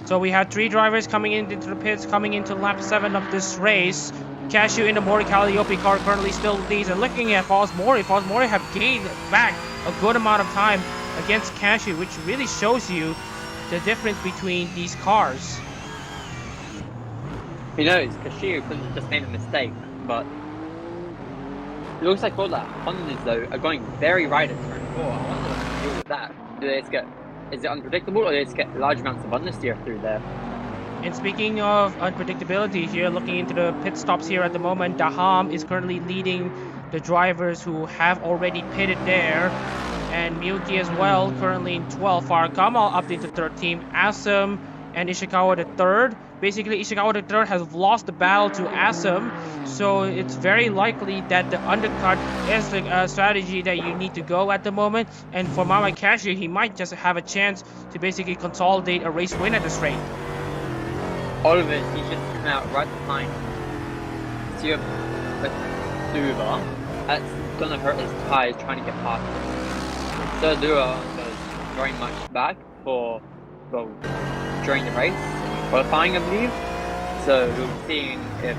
So we have 3 drivers coming into the pits, coming into lap 7 of this race. Khashiu in the Mori Calliope car currently still leads, and looking at Fawaz Mori have gained back a good amount of time against Khashiu, which really shows you the difference between these cars. Who knows, Khashiu could have just made a mistake, but it looks like all the Hondas though are going very right at turn 4. I wonder what to do with that. Do they just get, is it unpredictable, or do they just get large amounts of understeer through there? And speaking of unpredictability here, looking into the pit stops here at the moment, Daham is currently leading the drivers who have already pitted there. And Miyuki as well, currently in 12th. Farah Kamal up into 13th. Asim and Ishikawa the 3rd. Basically, Ishikawa the 3rd has lost the battle to Asim. So it's very likely that the undercut is the strategy that you need to go at the moment. And for Mohamed Khashiu, he might just have a chance to basically consolidate a race win at this rate. All of it, he just come out right behind Duva. That's gonna hurt his tires trying to get past him. So Duva goes very much back for, well, during the race, qualifying I believe. So we'll be seeing if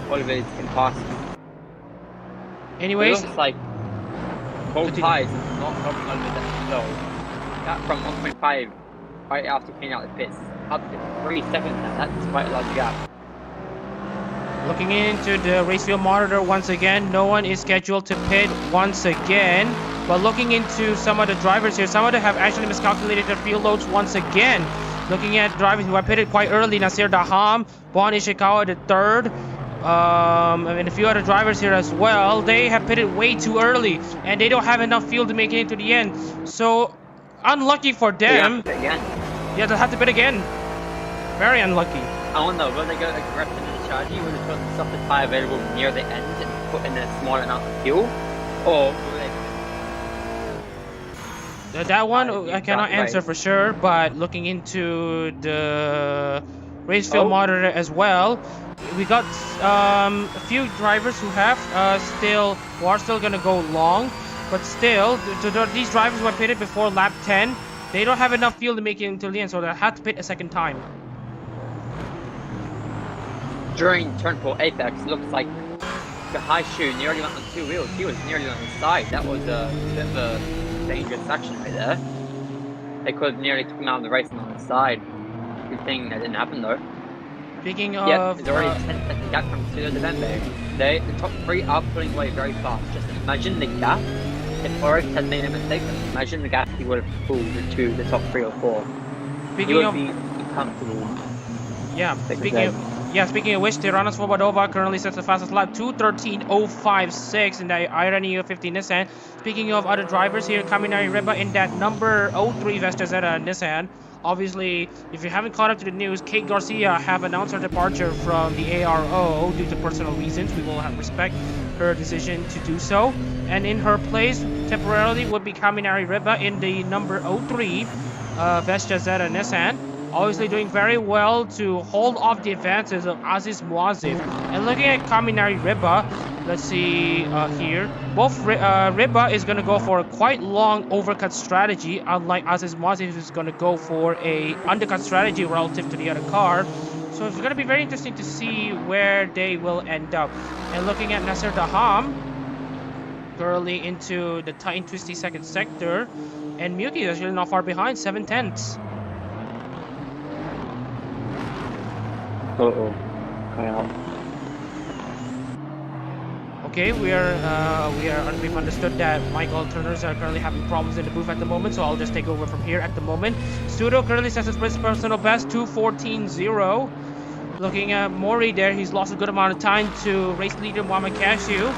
Oliver can pass Anyways, it looks like cold tires is not helping a little bit that slow. That from 1.5 right after cleaning out the pits up to 3 seconds now. That's quite a large gap. looking into the race field monitor once again, no one is scheduled to pit once again. But looking into some of the drivers here, some of them have actually miscalculated their fuel loads once again. Looking at drivers who have pitted quite early, Nasir Daham, Bon Ishikawa the third, and a few other drivers here as well. They have pitted way too early, and they don't have enough fuel to make it into the end. So, unlucky for them. They have to pit again. Yeah, they'll have to pit again. Very unlucky. I wonder, will they go aggressive in the strategy? Will they put the softer tire available near the end and put in a small amount of fuel? Or will they... That one I cannot answer for sure, but looking into the race field monitor as well, we got a few drivers who have are still gonna go long, but still these drivers who have pitted before lap 10, they don't have enough fuel to make it until the end, so they'll have to pit a second time. During turn 4 apex, looks like the Khashiu nearly went on 2 wheels. He was nearly on the side. That was a bit of a dangerous action right there. They could have nearly took him out of the race and on the side. Good thing that didn't happen though. Speaking of... Yeah, there's already a 10-second gap from Pseudo Devembe. The top 3 are pulling away very fast. Just imagine the gap. If Oryx had made a mistake, imagine the gap he would have pulled to the top 3 or 4. He would be comfortable. Yeah, speaking of which, Tirana Svobodova currently sets the fastest lap, 2:13.056 in the Iron EU50 Nissan. Speaking of other drivers here, Kaminari Reba in that number 03 Vesta Zeta Nissan. Obviously, if you haven't caught up to the news, Kate Garcia have announced her departure from the ARO due to personal reasons. We will respect her decision to do so. And in her place, temporarily, would be Kaminari Reba in the number 03 Vesta Zeta Nissan. Obviously doing very well to hold off the advances of Aziz Muazif. And looking at Kaminari Reba, let's see here. Both Reba is going to go for a quite long overcut strategy, unlike Aziz Muazif who's going to go for a undercut strategy relative to the other car. So it's going to be very interesting to see where they will end up. And looking at Nasir Daham, currently into the tight and twisty second sector. And Muki is actually not far behind, 7/10. Okay, we've understood that Mike alternators are currently having problems in the booth at the moment, so I'll just take over from here at the moment. Studo currently sets his personal best 2:14.0. Looking at Mori there, he's lost a good amount of time to race leader Muhammad Khashiu.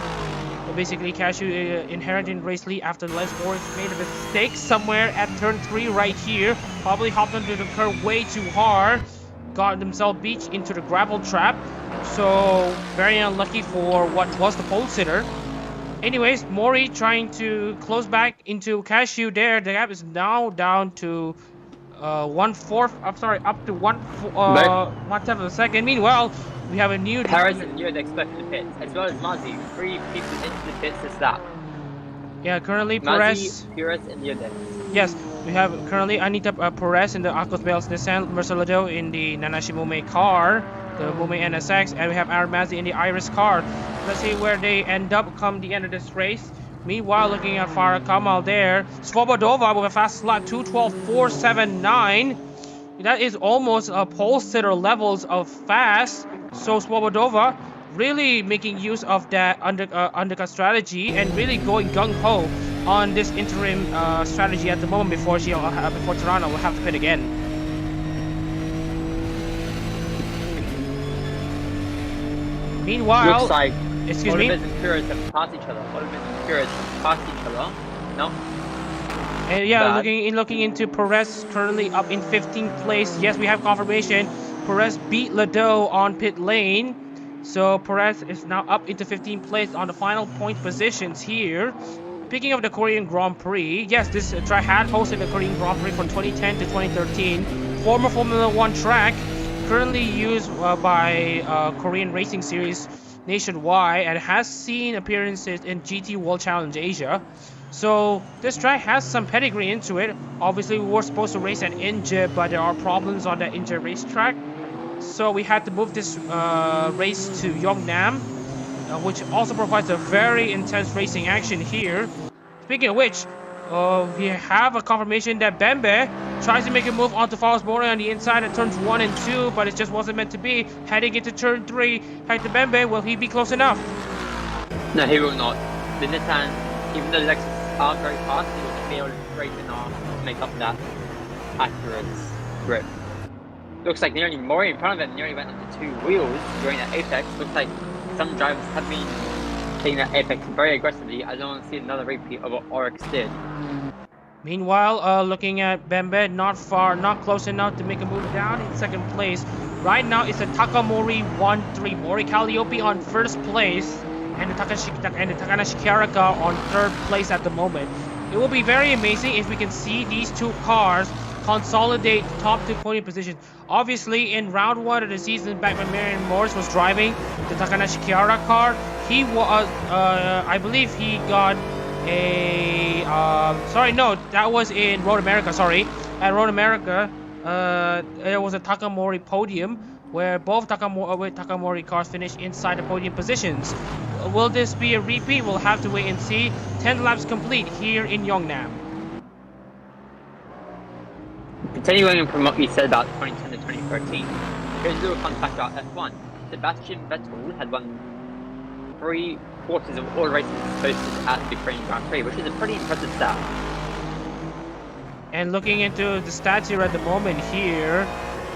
But basically, Khashiu inherited race lead after Lence Oryx made a mistake somewhere at turn 3 right here. Probably hopped onto the curb way too hard. Got himself beached into the gravel trap, so very unlucky for what was the pole sitter. Anyways, Mori trying to close back into Khashiu there. The gap is now down to 1/4. I'm sorry, up to 1/10 of a second. Meanwhile, we have a new Paris and Yod expected the pits, as well as Mazi. 3 people into the pits this lap. Yeah, currently Mazi, Perez, and Yod. Yes, we have currently Anita Perez in the Akos Bales Nissan, Mercedes in the Nanashi Mume car, the Mume NSX, and we have Armazi in the Iris car. Let's see where they end up come the end of this race. Meanwhile, looking at Farah Kamal there, Svobodova with a fast lap 2:12.479. That is almost a pole sitter levels of fast. So Svobodova really making use of that undercut strategy and really going gung-ho on this interim strategy at the moment before Tirana will have to pit again. Meanwhile, looks like excuse me. Hololive and Perez have passed each other. Hololive and Perez have passed each other. No. And yeah, looking into Perez currently up in 15th place. Yes, we have confirmation. Perez beat Lado on pit lane. So Perez is now up into 15th place on the final point positions here. Speaking of the Korean Grand Prix, yes, this track had hosted the Korean Grand Prix from 2010 to 2013. Former Formula 1 track, currently used by Korean Racing Series nationwide and has seen appearances in GT World Challenge Asia. So this track has some pedigree into it. Obviously, we were supposed to race at Inje, but there are problems on that Inje racetrack. So we had to move this race to Yeongnam. which also provides a very intense racing action here. Speaking of which, we have a confirmation that Bembe tries to make a move onto Fosbury on the inside at turns 1 and 2, but it just wasn't meant to be. Heading into turn 3, Hector Bembe, will he be close enough? No, he will not. The Nissan, even though the Lexus are very fast, he will not be able to brake enough to make up that accurate grip. Looks like nearly Mori in front of him nearly went onto 2 wheels during that apex. Looks like some drivers have been taking that apex very aggressively. I don't want to see another repeat of what Oryx did. Meanwhile, looking at Bembe, not close enough to make a move down in second place. Right now, it's a Takamori 1-3. Mori Calliope on first place, and the Takanashi Karaka on third place at the moment. It will be very amazing if we can see these two cars consolidate top 2 podium positions. Obviously, in round 1 of the season, back when Marion Morris was driving the Takanashi Kiara car, he was, I believe he got a, sorry, no, that was in Road America, sorry. At Road America, there was a Takamori podium where both Takamori cars finished inside the podium positions. Will this be a repeat? We'll have to wait and see. 10 laps complete here in Yeongnam. Continuing from what we said about 2010 to 2013, here's a little fun fact about F1. Sebastian Vettel had won 3/4 of all races posted at the Ukrainian Grand Prix, which is a pretty impressive stat. And looking into the stats here at the moment here,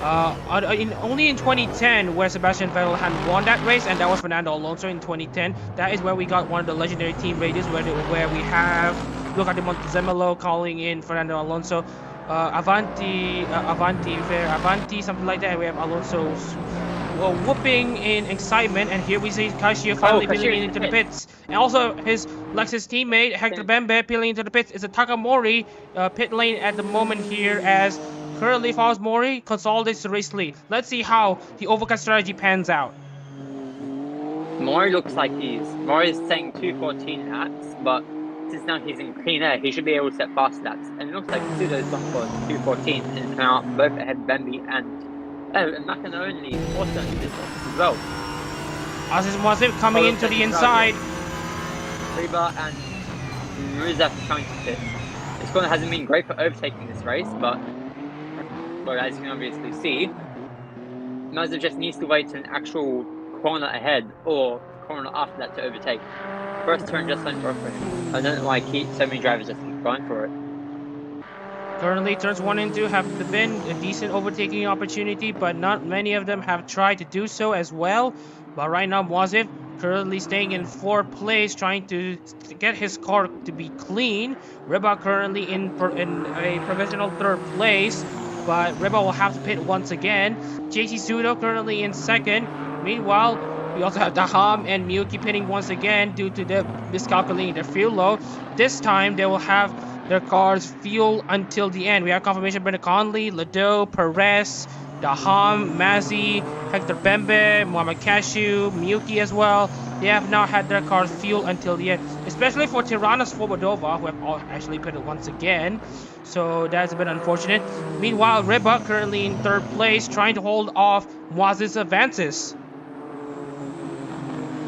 only in 2010 where Sebastian Vettel had won that race, and that was Fernando Alonso in 2010. That is where we got one of the legendary team radios where we have Luca Di Montezemolo calling in Fernando Alonso. Avanti, something like that. We have Alonso whooping in excitement, and here we see Khashiu finally peeling into the pits. And also his Lexus teammate Hector Bembe peeling into the pits. It's a Takamori pit lane at the moment here, as currently Fosbury consolidates the race lead. Let's see how the overcut strategy pans out. Mori looks like Mori is saying 2:14 laps, but since now he's in clean air, he should be able to set fast laps. And it looks like Suda is gone for 2:14 and is now both ahead of Bembe and Macanoni also in this as well. Aziz Moazib coming into the inside. Reba and Riza coming to pit. This corner hasn't been great for overtaking this race, but well, as you can obviously see, Mazda just needs to wait to an actual corner ahead or corner after that to overtake. First turn just went for him. I don't know why so many drivers just keep going for it. Currently, turns 1 and 2 have been a decent overtaking opportunity, but not many of them have tried to do so as well. But right now, Moazib currently staying in 4th place, trying to get his car to be clean. Reba currently in a provisional 3rd place, but Reba will have to pit once again. JT Sudo currently in 2nd. Meanwhile, we also have Daham and Miyuki pitting once again due to the miscalculating their fuel load. This time, they will have their cars fuel until the end. We have confirmation Brendan Conley, Lado, Perez, Daham, Mazzi, Hector Bembe, Muhammad Khashiu, Miyuki as well. They have now had their cars fuel until the end, especially for Tirana Svobodova, who have all actually pitted once again. So that's a bit unfortunate. Meanwhile, Reba currently in 3rd place, trying to hold off Moaz's advances.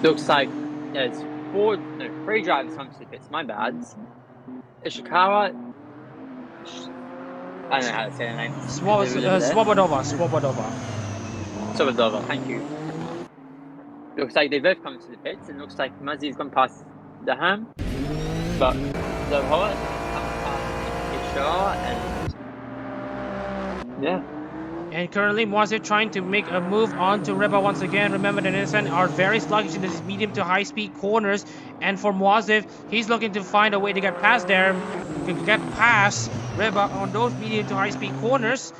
Looks like there's 3 drivers coming to the pits, my bad. Ishikawa, I don't know how to say the name. Svobodova. Svobodova, thank you. Looks like they both come to the pits, and looks like Mazzi's gone past Daham, but the Hololive comes past Ishikawa, and yeah. And currently, Moazib trying to make a move on to Reba once again. Remember, the Nissan are very sluggish in these medium to high speed corners. And for Moazib, he's looking to find a way to get past there, to get past Reba on those medium to high speed corners.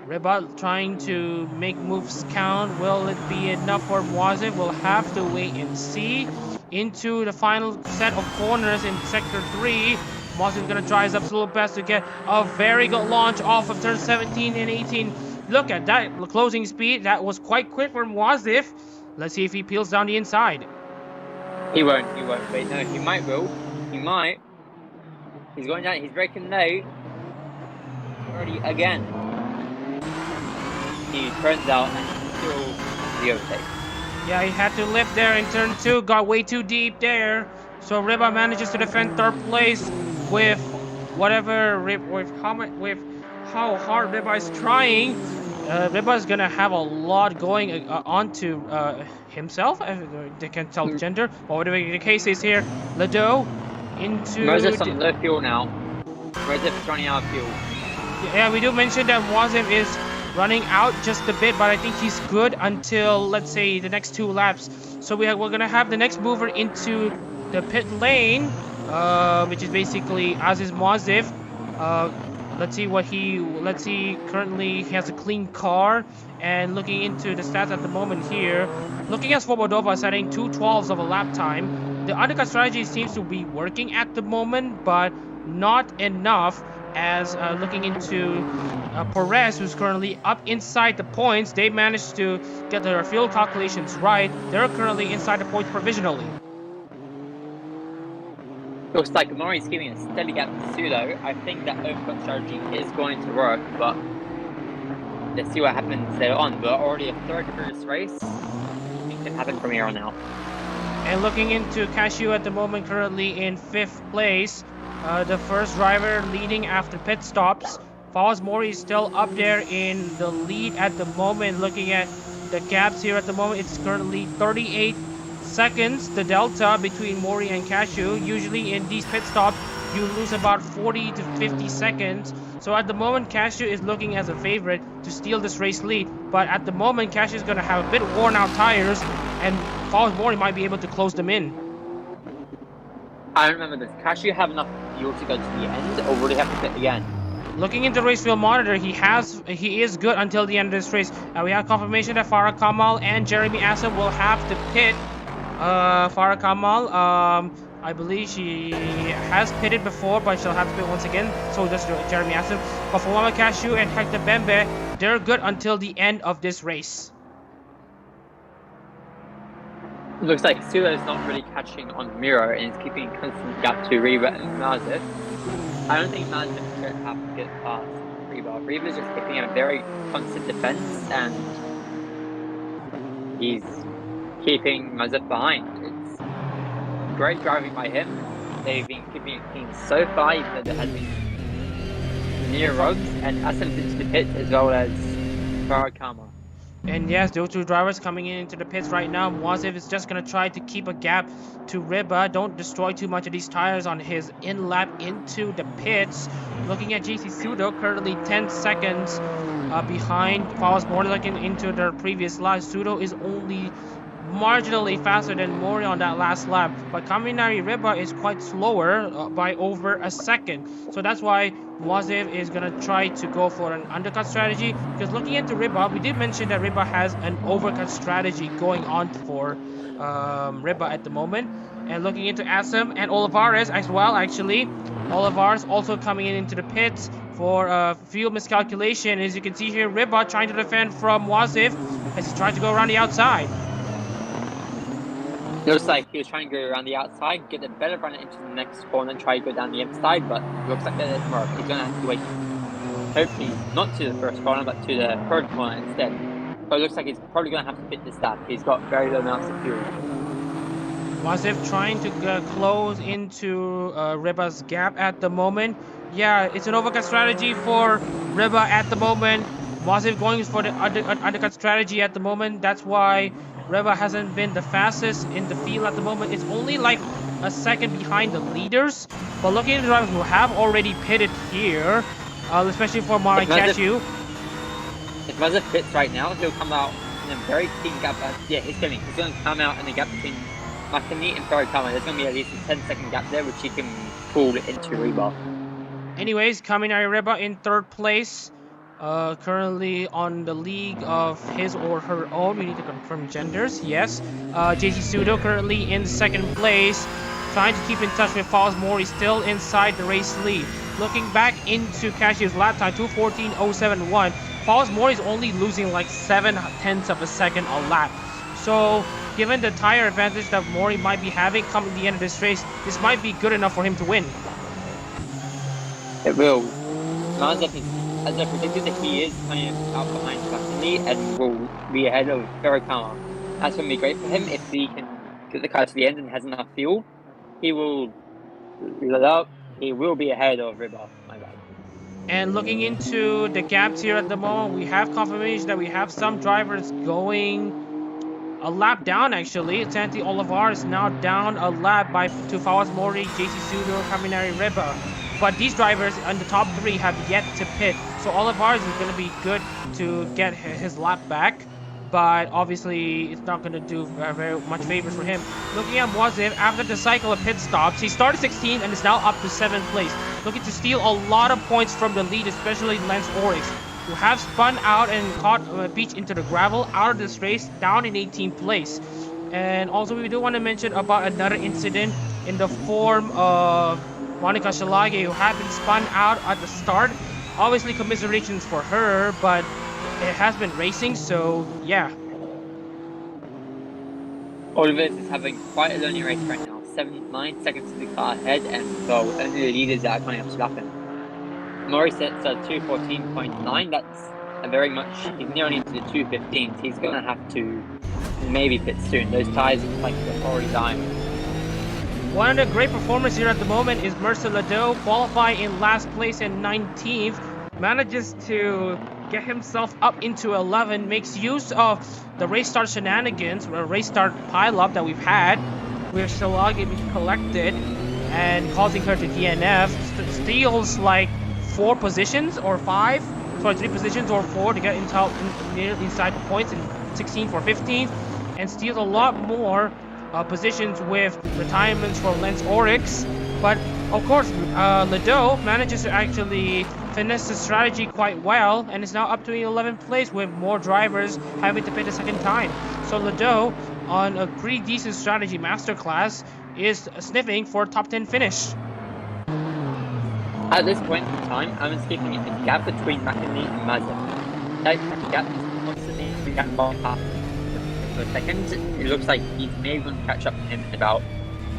Reba trying to make moves count. Will it be enough for Moazib? We'll have to wait and see. Into the final set of corners in Sector 3. Moazib is going to try his absolute best to get a very good launch off of turn 17 and 18. Look at that closing speed. That was quite quick for Moazib. Let's see if he peels down the inside. He won't. Wait, no, he might will. He might. He's going down. He's braking late. Already again. He turns out and still the overtake. Yeah, he had to lift there in turn 2. Got way too deep there. So Riba manages to defend third place with whatever with how hard Riba is trying. Riba is gonna have a lot going onto himself. They can tell the gender, but whatever the case is here, Lado into. Moses on low fuel now. Moses is running out of fuel. Yeah, we do mention that Wazim is running out just a bit, but I think he's good until, let's say, the next 2 laps. So we're gonna have the next mover into the pit lane, which is basically Aziz Moaziv. Let's see. Currently, he has a clean car, and looking into the stats at the moment here, looking at Svobodova setting 2/12 of a lap time. The undercut strategy seems to be working at the moment, but not enough. As looking into Perez, who's currently up inside the points, they managed to get their fuel calculations right. They're currently inside the points provisionally. Looks like Mori's giving a steady gap to Pseudo. I think that overcut strategy is going to work, but let's see what happens later on. But already a third for this race. It can happen from here on out. And looking into Khashiu at the moment, currently in 5th place. The first driver leading after pit stops. Fawaz Mori is still up there in the lead at the moment. Looking at the gaps here at the moment, it's currently 38 seconds, the delta between Mori and Khashiu. Usually in these pit stops, you lose about 40 to 50 seconds. So at the moment, Khashiu is looking as a favorite to steal this race lead. But at the moment, Khashiu is going to have a bit worn out tires, and Fawaz Mori might be able to close them in. I remember this. Khashiu have enough fuel to go to the end, or would he have to pit again? Looking into race fuel monitor, he is good until the end of this race. We have confirmation that Farah Kamal and Jeremy Assam will have to pit. Farah Kamal, I believe she has pitted before, but she'll have to pit once again. So does Jeremy Assam. But for Mama Khashiu and Hector Bembe, they're good until the end of this race. Looks like Sula is not really catching on Miro and is keeping a constant gap to Reba and Mazif. I don't think Mazif should have to get past Reba. Reba's just keeping a very constant defense, and he's keeping Mazif behind. It's great driving by him. They've been keeping it clean so far, even though there has been near rugs, and Asim's into the pit as well as Farakama. And yes, those 2 drivers coming into the pits right now. Moaziv is just going to try to keep a gap to Riba. Don't destroy too much of these tires on his in-lap into the pits. Looking at GC Pseudo, currently 10 seconds behind Fawaz Mori. Looking into their previous lap, Pseudo is only marginally faster than Mori on that last lap, but Kaminari Riba is quite slower by over a second. So that's why Moaziv is going to try to go for an undercut strategy, because looking into Riba, we did mention that Riba has an overcut strategy going on for Riba at the moment. And looking into Assam and Olivares as well, actually. Olivares also coming into the pits for fuel miscalculation. As you can see here, Riba trying to defend from Moaziv as he's trying to go around the outside. Looks like he was trying to go around the outside, get a better run into the next corner and try to go down the inside, but looks like that doesn't work. He's going to have to wait, hopefully not to the first corner, but to the third corner instead. But it looks like he's probably going to have to fit this lap. He's got very low amounts of fuel. Moaziv trying to close into Riba's gap at the moment. Yeah, it's an overcut strategy for Riba at the moment. Moaziv going for the undercut strategy at the moment. That's why Riba hasn't been the fastest in the field at the moment. It's only like a second behind the leaders. But looking at the drivers who have already pitted here, especially for Mari Khashiu. If Mazif pits right now, he'll come out in a very clean gap. Yeah, he's going to come out in the gap between Makani and Farakama. There's going to be at least a 10-second gap there, which he can pull into Riba. Anyways, Kaminari Riba in 3rd place. Currently on the league of his or her own. We need to confirm genders. Yes. JC Pseudo currently in 2nd place. Trying to keep in touch with Fawaz Mori, still inside the race lead. Looking back into Khashiu's lap time, 2:14.071. Fawaz Mori is only losing like 7/10 of a second a lap. So given the tire advantage that Mori might be having coming the end of this race, this might be good enough for him to win. It will. As I predicted, that he is coming out behind Makani and will be ahead of Farakama. That's going to be great for him if he can get the car to the end and has enough fuel. He will be ahead of Ribba. My bad. And looking into the gaps here at the moment, we have confirmation that we have some drivers going a lap down actually. Santi Olivar is now down a lap by Tufawas Mori, JC Sudo, Kaminari Reba. But these drivers in the top 3 have yet to pit. So Olivar is going to be good to get his lap back. But obviously, it's not going to do very much favors for him. Looking at Moaziv, after the cycle of pit stops, he started 16th and is now up to 7th place. Looking to steal a lot of points from the lead, especially Lence Oryx, who have spun out and caught Beach into the gravel out of this race, down in 18th place. And also, we do want to mention about another incident in the form of Monica Shalage, who had been spun out at the start. Obviously, commiserations for her, but it has been racing, so yeah. Oliver is having quite a lonely race right now. 9 seconds to the car ahead, and well, only the leaders that are coming up to lap him. Maury sets a 2:14.9. That's a very much. He's nearly into the 2:15s. He's going to have to maybe pit soon. Those tires look like they're already dying. One of the great performers here at the moment is Mercer Lado, qualifying in last place and 19th. Manages to get himself up into 11, makes use of the race start shenanigans, or race start pileup that we've had, where Shalagi collected and causing her to DNF, steals like 4 positions or 5, sorry, 3 positions or 4 to get inside the points, and 16 for 15th, and steals a lot more positions with retirements for Lence Oryx. But of course, Lado manages to actually finesse the strategy quite well and is now up to 11th place with more drivers having to pit a second time. So Lado, on a pretty decent strategy masterclass, is sniffing for a top 10 finish. At this point in time, I'm skipping the gap between McInerney and Mazda. That gap is constantly began by half for a second. It looks like he's maybe going to catch up to him in about,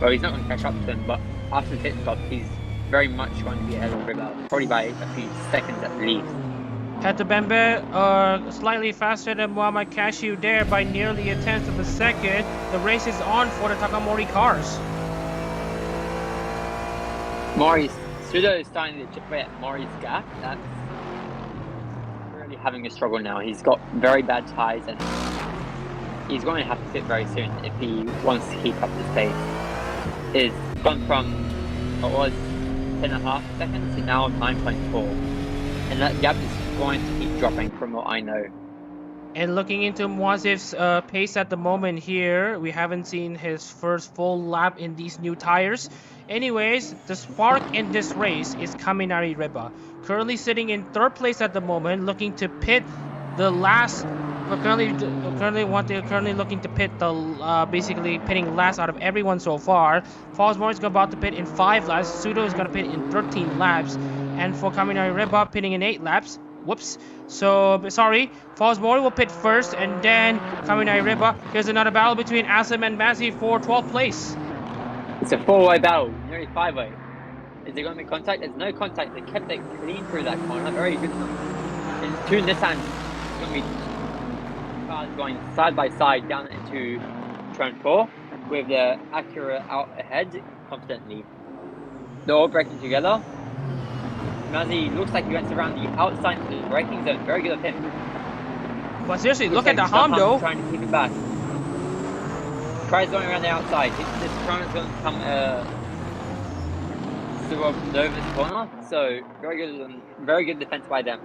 well, he's not going to catch up to him, but after the pit stop, he's very much going to be ahead of Ribba, probably by a few seconds at least. Katabembe slightly faster than Muhammad Khashiu there by nearly a tenth of a second. The race is on for the Takamori cars. Sudo is starting to chip away at Mori's gap. That's really having a struggle now. He's got very bad tyres and he's going to have to pit very soon if he wants to keep up this pace. It's gone from what was 10.5 seconds to now 9.4, and that gap is going to keep dropping from what I know. And looking into Moaziv's pace at the moment here, we haven't seen his first full lap in these new tires. Anyways, the spark in this race is Kaminari Reba, currently sitting in 3rd place at the moment, looking to pit the last. We're currently looking to pit the basically pitting last out of everyone so far. Fosmore is about to pit in 5 laps. Sudo is going to pit in 13 laps, and for Kaminari Reba pitting in 8 laps. Whoops. So sorry. Fosmore will pit first, and then Kaminari Reba. Here's another battle between Asim and Mazzy for 12th place. It's a 4-way battle, nearly 5-way. Is there going to be contact? There's no contact. They kept it clean through that corner. Very good. And 2 Nissans going to be cars going side by side down into turn 4 with the Acura out ahead confidently. They're all braking together. Mazzy looks like he went around the outside of the braking zone. Very good of him. But seriously, look at the hum though. Trying to keep it back. Tries going around the outside. This corner is going to come over this corner. So very good defense by them.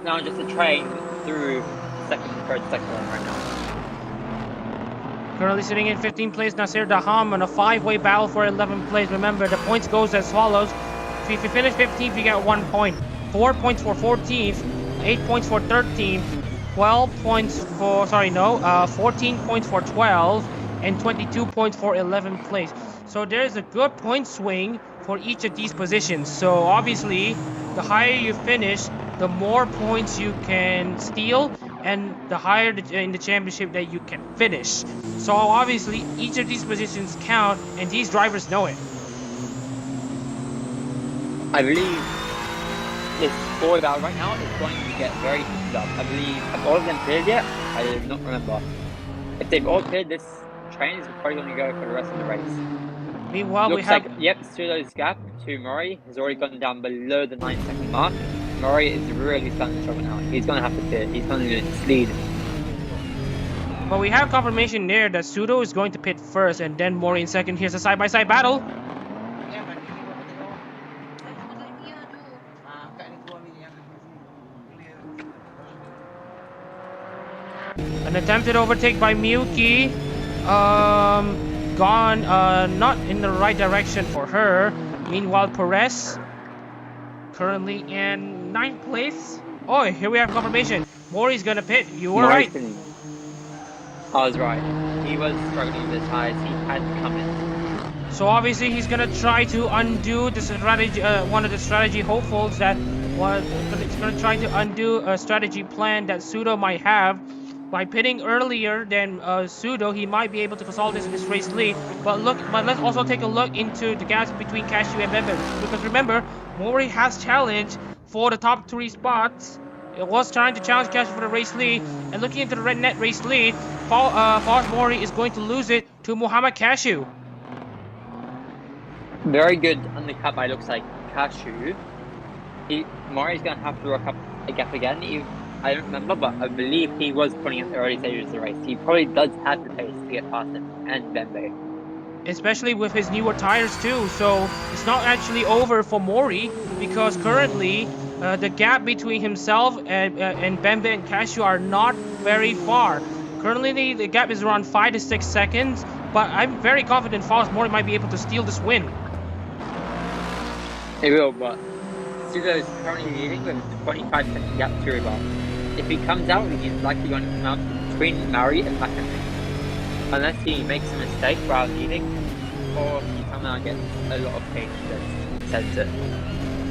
Now just a train through second and third sector right now. Currently sitting in 15th place, Nasir Daham on a 5-way battle for 11th place. Remember, the points goes as follows. If you finish 15th, you get 1 point. 4 points for 14th, 8 points for 13th, 12 points for, 14 points for 12, and 22 points for 11th place. So there's a good point swing for each of these positions. So obviously, the higher you finish, the more points you can steal, and the higher in the championship that you can finish. So obviously, each of these positions count, and these drivers know it. I believe this 4-way battle right now is going to get very heated up. I believe, have all of them cleared yet? I do not remember. If they've all cleared this train, is probably going to go for the rest of the race. Meanwhile, Looks we have... like, yep, Pseudo's gap to Murray has already gone down below the 9-second mark. Murray is really starting to struggle now. He's going to have to pit. He's going to lead. But we have confirmation there that Pseudo is going to pit first and then Mori in second. Here's a side-by-side battle. An attempted overtake by Miyuki. Gone not in the right direction for her. Meanwhile, Perez currently in 9th place. Oh, here we have confirmation. Mori's gonna pit. You were right. I was right. He was struggling with his tires. He had to come in. So obviously he's gonna try to undo the strategy. One of the strategy hopefuls that was gonna try to undo a strategy plan that Pseudo might have. By pitting earlier than Pseudo, he might be able to consolidate this race lead. But let's also take a look into the gaps between Khashiu and Bembe. Because remember, Mori has challenged for the top 3 spots. It was trying to challenge Khashiu for the race lead. And looking into the red net race lead, False Mori is going to lose it to Muhammad Khashiu. Very good undercut by looks like Khashiu. Mori's going to have to work up a gap again. I don't remember, but I believe he was putting at the early stages of the race. He probably does have the pace to get past him and Bembe. Especially with his newer tires too, so it's not actually over for Mori because currently the gap between himself and Bembe and Khashiu are not very far. Currently the gap is around 5 to 6 seconds, but I'm very confident False Mori might be able to steal this win. He will, but Pseudo is currently leading with a 25-second gap to River. If he comes out, he's likely going to come out between Murray and McIntyre. Unless he makes a mistake while leading, or he somehow gets a lot of pace that sends it.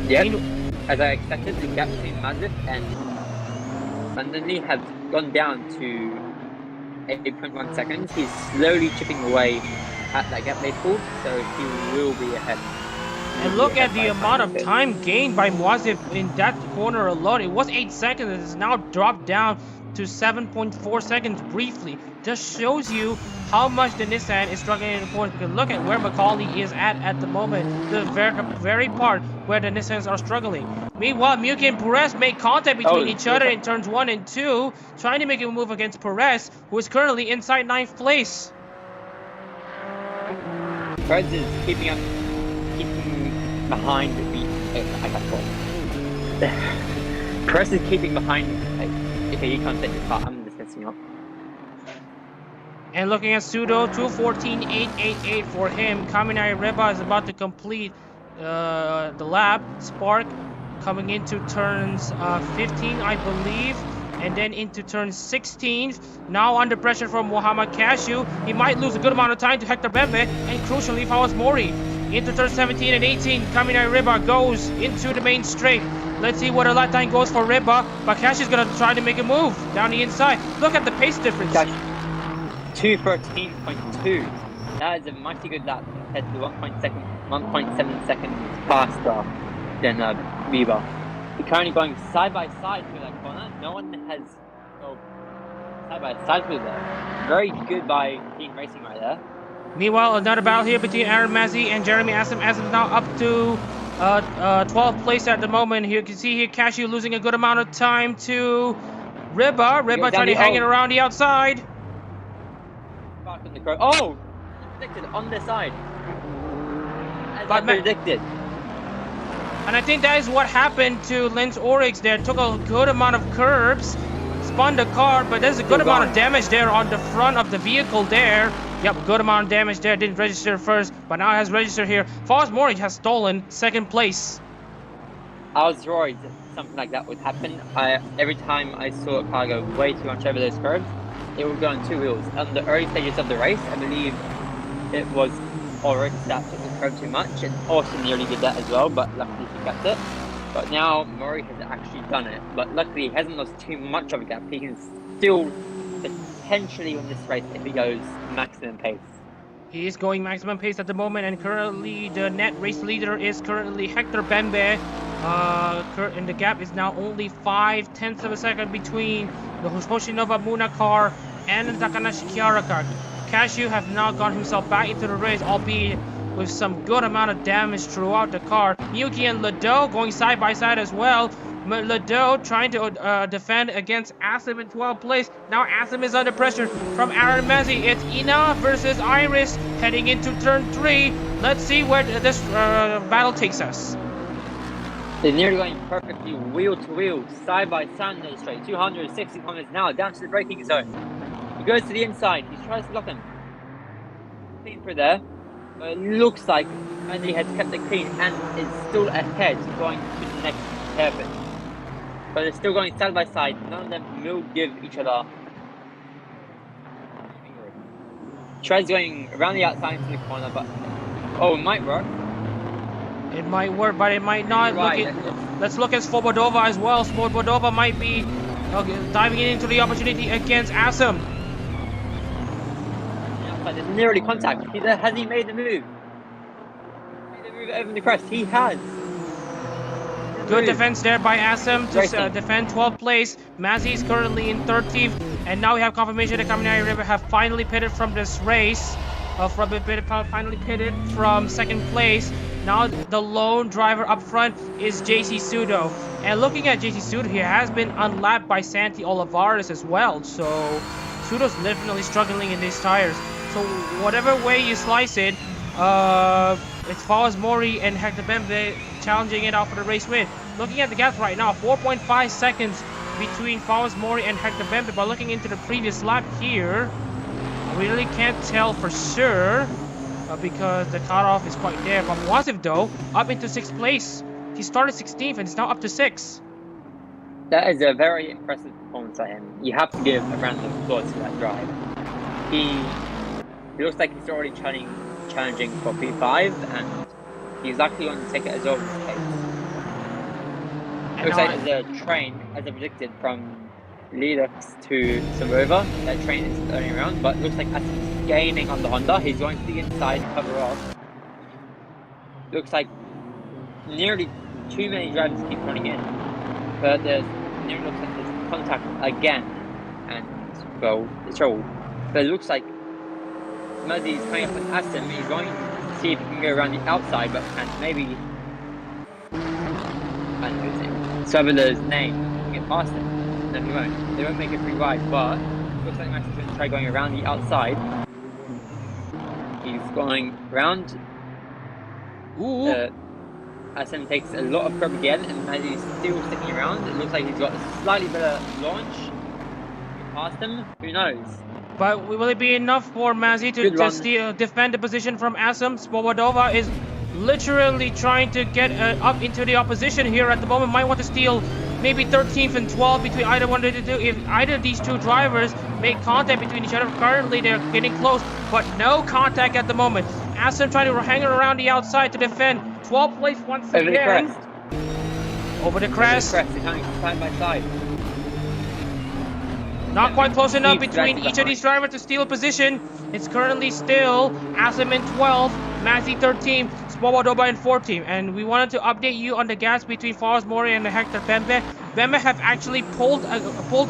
Yep, as I expected, the gap between Mazif and Londonly has gone down to 8.1 seconds. He's slowly chipping away at that gap they pulled, so he will be ahead. And look at the amount of time gained by Muazif in that corner alone. It was 8 seconds. It has now dropped down to 7.4 seconds briefly. Just shows you how much the Nissan is struggling in the corners. Because look at where Macaulay is at the moment. The very part where the Nissans are struggling. Meanwhile, Miyuki and Perez make contact between each other in turns 1 and 2. Trying to make a move against Perez, who is currently inside 9th place. Perez is keeping behind the... I can't call it. Perez is keeping behind... Okay, you can't take the car. I'm just messing up. And looking at Pseudo, 2:14.888 for him. Kaminari Reba is about to complete the lap. Spark coming into turns 15, I believe. And then into turn 16. Now under pressure from Muhammad Khashiu. He might lose a good amount of time to Hector Bembe. And crucially, False Mori. Into turn 17 and 18, Kaminari Reba goes into the main straight. Let's see what a lap time goes for Reba. But Khashiu is going to try to make a move down the inside. Look at the pace difference. 2:13.2. That is a mighty good lap compared to 1.7 seconds faster than Reba. We're currently going side by side through that corner. No one has side by side through there. Very good by Team Racing right there. Meanwhile, another battle here between Aaron Mazzi and Jeremy Asim. Asim now up to 12th place at the moment. Here you can see here Khashiu losing a good amount of time to Reba. Reba trying to hang it around the outside. Oh! Predicted on the side. As I predicted. And I think that is what happened to Lence Oryx there. Took a good amount of curbs, spun the car, but there's a good amount of damage there on the front of the vehicle there. Yep, good amount of damage there. Didn't register first, but now it has registered here. False Mori has stolen 2nd place. I was worried something like that would happen. Every time I saw a car go way too much over those curbs, it would go on 2 wheels. On the early stages of the race, I believe it was Oryx that took the curb too much, and Austin nearly did that as well, but luckily he kept it. But now Murray has actually done it, but luckily he hasn't lost too much of a gap. He can still potentially win this race if he goes maximum pace. He is going maximum pace at the moment, and currently the net race leader is currently Hector Bembe. And the gap is now only 0.5 of a second between the Hoshinova Muna car and Takanashi Kiaraka. Khashiu have now got himself back into the race, albeit with some good amount of damage throughout the car. Miyuki and Ledo going side by side as well. Ledo trying to defend against Asim in 12th place. Now Asim is under pressure from Aaron Mezi. It's Ina versus Iris heading into turn 3. Let's see where this battle takes us. They're nearly going perfectly wheel to wheel, side by side on the straight. 260 kilometers an hour down to the braking zone. He goes to the inside. He tries to lock him. Clean through there. But it looks like Andy has kept it clean and is still ahead, going to the next hairpin. But they're still going side by side. None of them will give each other. Tries going around the outside into the corner, but it might work. It might work, but it might not. Right. Let's look at Svobodova as well. Svobodova might be diving into the opportunity against Asim. But there's nearly contact. Has he made the move? Made the move over the crest. He has. Good defense there by Asim to defend 12th place. Mazzy is currently in 13th, and now we have confirmation that Kaminari River have finally pitted from this race. Finally pitted from 2nd place. Now the lone driver up front is JC Sudo. And looking at JC Sudo, he has been unlapped by Santi Olivares as well. So Sudo's definitely struggling in these tires. So whatever way you slice it, it's Fawaz Mori and Hector Bembe challenging it out for the race win. Looking at the gap right now, 4.5 seconds between Fawaz Mori and Hector Bembe. But looking into the previous lap here, we really can't tell for sure because the cutoff is quite there. But Wasif though, up into 6th place. He started 16th and is now up to 6th. That is a very impressive performance by him. You have to give a round of applause for that drive. He looks like he's already challenging for P5, and he's likely going to take it as well in this case. It looks like there's a train, as I predicted, from Linux to Samova. That train is turning around, but it looks like Asim's gaining on the Honda. He's going to the inside to cover off. Looks like nearly too many drivers keep running in, but there's nearly looks like there's contact again, and well, it's trouble. But it looks like Muzzy is coming up with Asim. He's going to see if he can go around the outside, but and maybe Swabila's name can get past him. No, he won't. They won't make it pretty wide, but looks like Max is going to try going around the outside. He's going around. Asim takes a lot of curb again, and as he's still sticking around, it looks like he's got a slightly better launch. Past him, who knows? But will it be enough for Mazzy to defend the position from Asim? Svobodova is literally trying to get up into the opposition here at the moment. Might want to steal maybe 13th and 12th between either one of the two. If either of these two drivers make contact between each other, currently they're getting close, but no contact at the moment. Asim trying to hang around the outside to defend 12th place once again. Over the crest. They're coming side by side. Not quite close enough between each of these drivers to steal a position. It's currently still Asim in 12th, Mazzy 13th, Svobodova in 14th. And we wanted to update you on the gaps between Fawaz Mori and Hector Bembe. Bembe have actually pulled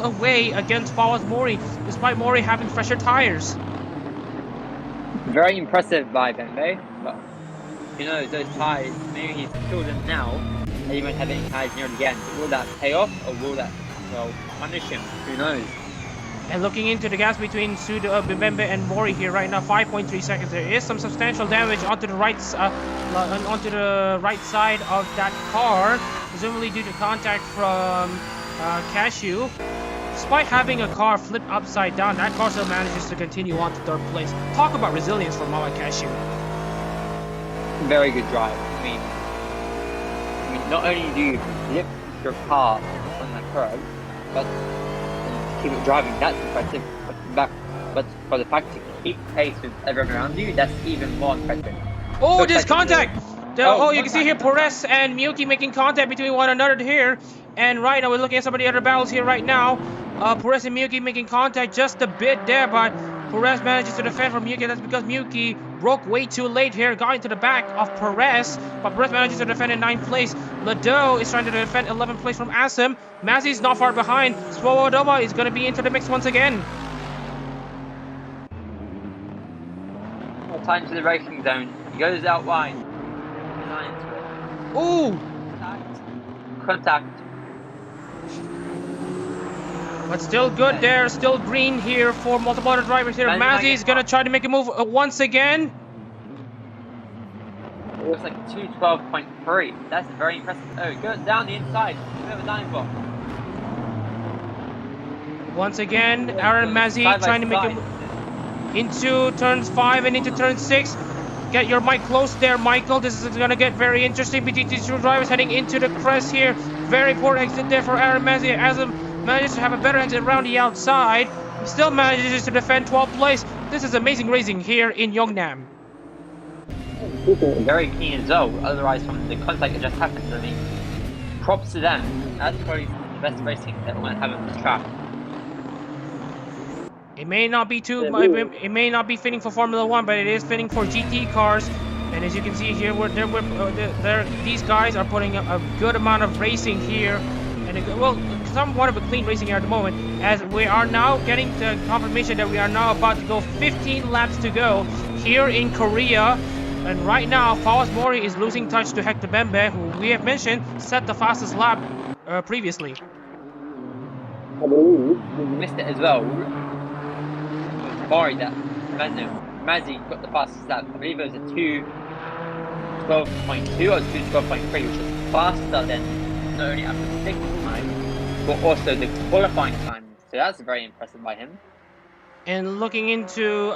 away against Fawaz Mori, despite Mori having fresher tires. Very impressive by Bembe, but you know, those tires, maybe he's killed them now, and he won't have any tires near the end. Will that pay off, or will that, well, punish him? Who knows? And looking into the gaps between Bembe and Mori here right now, 5.3 seconds. There is some substantial damage onto the right side of that car, presumably due to contact from Khashiu. Despite having a car flipped upside down, that car still manages to continue on to 3rd place. Talk about resilience from Mama Khashiu. Very good drive. I mean, not only do you flip your car on that curve, but keep it driving, that's impressive. But for the fact to keep pace with everyone around you, that's even more impressive. Oh, there's contact! You can see here Perez and Miyuki making contact between one another here. And right now, we're looking at some of the other battles here right now. Perez and Miyuki making contact just a bit there, but Perez manages to defend from Miyuki. That's because Miyuki broke way too late here, got into the back of Perez, but Perez manages to defend in 9th place. Ledo is trying to defend 11th place from Asim. Mazzy is not far behind. Svobodova is going to be into the mix once again. Time to the braking zone. He goes out wide. Ooh! Contact. But still good there, still green here for multiple other drivers here. Mazzy is gonna try to make a move once again. It looks like 212.3. That's very impressive. Oh, it goes down the inside. We have a dying block. Once again, Aaron Mazzy trying to make it into turns 5 and into turn 6. Get your mic close there, Michael. This is going to get very interesting between these two drivers heading into the crest here. Very poor exit there for Aaron Mazzy. As he manages to have a better exit around the outside, he still manages to defend 12th place. This is amazing racing here in Yeongnam. Very keen as well. Otherwise, from the contact that just happened, I mean, props to them. That's probably the best racing that we're going to have on this track. It may not be it may not be fitting for Formula 1, but it is fitting for GT cars. And as you can see here, these guys are putting a good amount of racing here, and somewhat of a clean racing here at the moment. As we are now getting the confirmation that we are now about to go 15 laps to go here in Korea. And right now, Fawaz Mori is losing touch to Hector Bembe, who we have mentioned set the fastest lap previously. I believe we missed it as well. Sorry that Mazzy got the fastest lap. I believe it was a 2:12.2 or 2:12.3, which was faster than not only after the safety time, but also the qualifying time. So that's very impressive by him. And looking into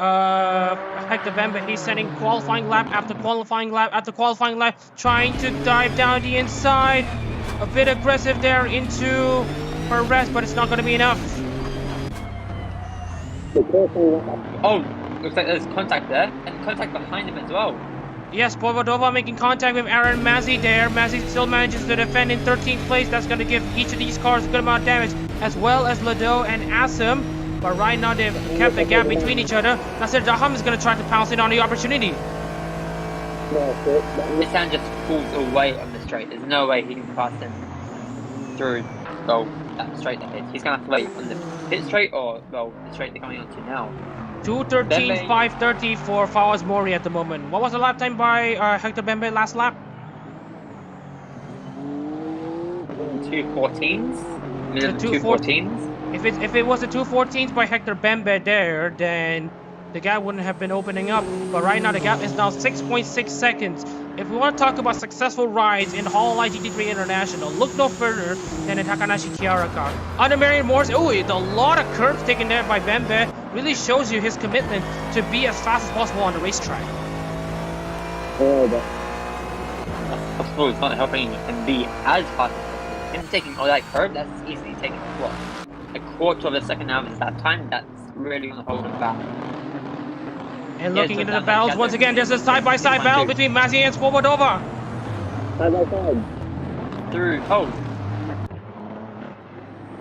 Hector Bembe, he's setting qualifying lap after qualifying lap after qualifying lap, trying to dive down the inside. A bit aggressive there into Perez, but it's not going to be enough. Oh, looks like there's contact there, and contact behind him as well. Yes, Povodova making contact with Aaron Mazzy there. Mazzy still manages to defend in 13th place. That's going to give each of these cars a good amount of damage, as well as Lado and Asim. But right now they've kept the gap between each other. Nasser Daham is going to try to pounce in on the opportunity. Nissan just pulls away on the straight. There's no way he can pass him through that straight ahead. He's going to have to wait on the pit straight or, the straight they're going on to now. 2:13, 5:30 for Fawaz Mori at the moment. What was the lap time by Hector Bembe last lap? 2:14s? Middle 2:14s? If it was the 2:14s by Hector Bembe there, then the gap wouldn't have been opening up. But right now the gap is now 6.6 seconds. If we want to talk about successful rides in Hololive GT3 International, look no further than the Takanashi Kiara car. Under Marion Morse, a lot of curves taken there by Bembe. Really shows you his commitment to be as fast as possible on the racetrack. Possible it's not helping him be as fast as possible. Him taking all that curve, that's easily taking what? A quarter of a second out of that time. That's really going to hold him back. And looking into the battles, once again, there's a side-by-side battle between Mazzy and Svobodova. Side-by-side. Through. Oh.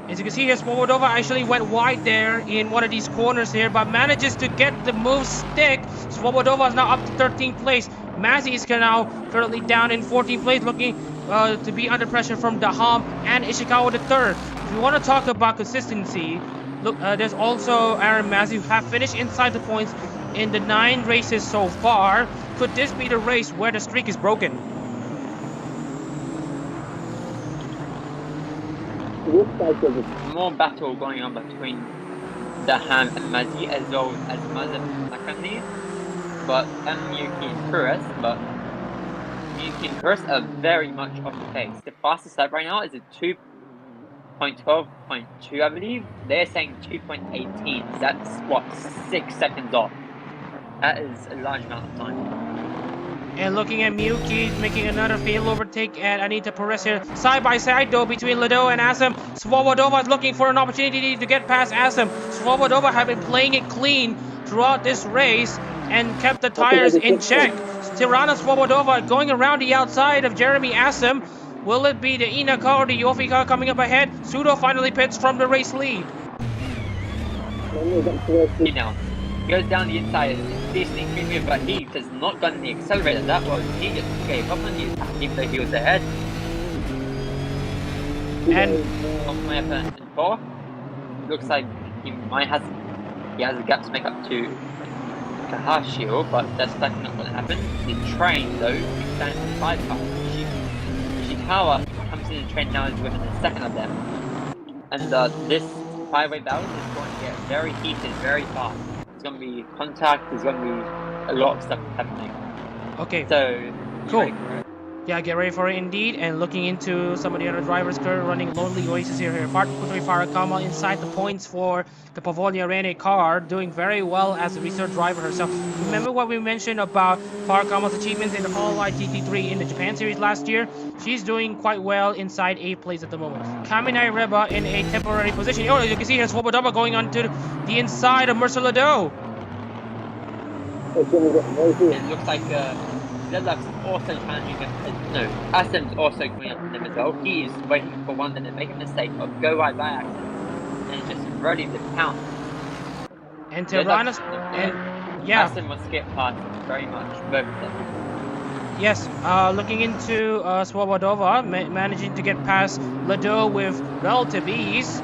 As you can see here, Svobodova actually went wide there in one of these corners here, but manages to get the move stick. Svobodova is now up to 13th place. Mazzy is now currently down in 14th place, looking to be under pressure from Daham and Ishikawa III. If you want to talk about consistency, look, there's also Aaron Mazzy who have finished inside the points in the 9 races so far. Could this be the race where the streak is broken? Looks like there's more battle going on between Daham and Mazzy as well as Mazda Nakani, but Miyuki and Kuras, but Miyuki and Kuras are very much off the pace. The fastest lap right now is a 2.12.2, I believe. They're saying 2.18. That's what, 6 seconds off. That is a large amount of time. And looking at Miyuki making another fatal overtake at Anita Perez here. Side by side though between Lado and Asim. Svobodova is looking for an opportunity to get past Asim. Svobodova have been playing it clean throughout this race and kept the tires in check. Tirana Svobodova going around the outside of Jeremy Asim. Will it be the Ina car or the Yofi car coming up ahead? Sudo finally pits from the race lead. Now, he goes down the inside. Decently clean move, but he does not gun the accelerator. That was he just gave up on the attack, even though he was ahead. And in 4. Looks like he has a gap to make up to Khashiu, but that's definitely not going to happen. The train, though, is standing for 5 cars. Ishikawa comes in the train now is within a second of them. And this 5-way battle is going to get very heated very fast. There's going to be contact, there's going to be a lot of stuff happening. Okay. So, cool. Yeah, get ready for it indeed. And looking into some of the other drivers currently running Lonely Oasis here. Putri Farakama inside the points for the Pavonia Rene car, doing very well as a reserve driver herself. Remember what we mentioned about Farakama's achievements in the Hololive GT3 in the Japan series last year? She's doing quite well inside 8th place at the moment. Kaminai Reba in a temporary position. Oh, you can see here Swobodova going on to the inside of Mercer Lado. It looks like Lelak's also challenging him. No, Asim's also coming up to him as well. He is waiting for one that they make a mistake of go right by Asim and just ready to pounce. And Tirana's and yeah, Asim was skip past very much, both of them. Yes, looking into Swobodova, managing to get past Lado with relative ease.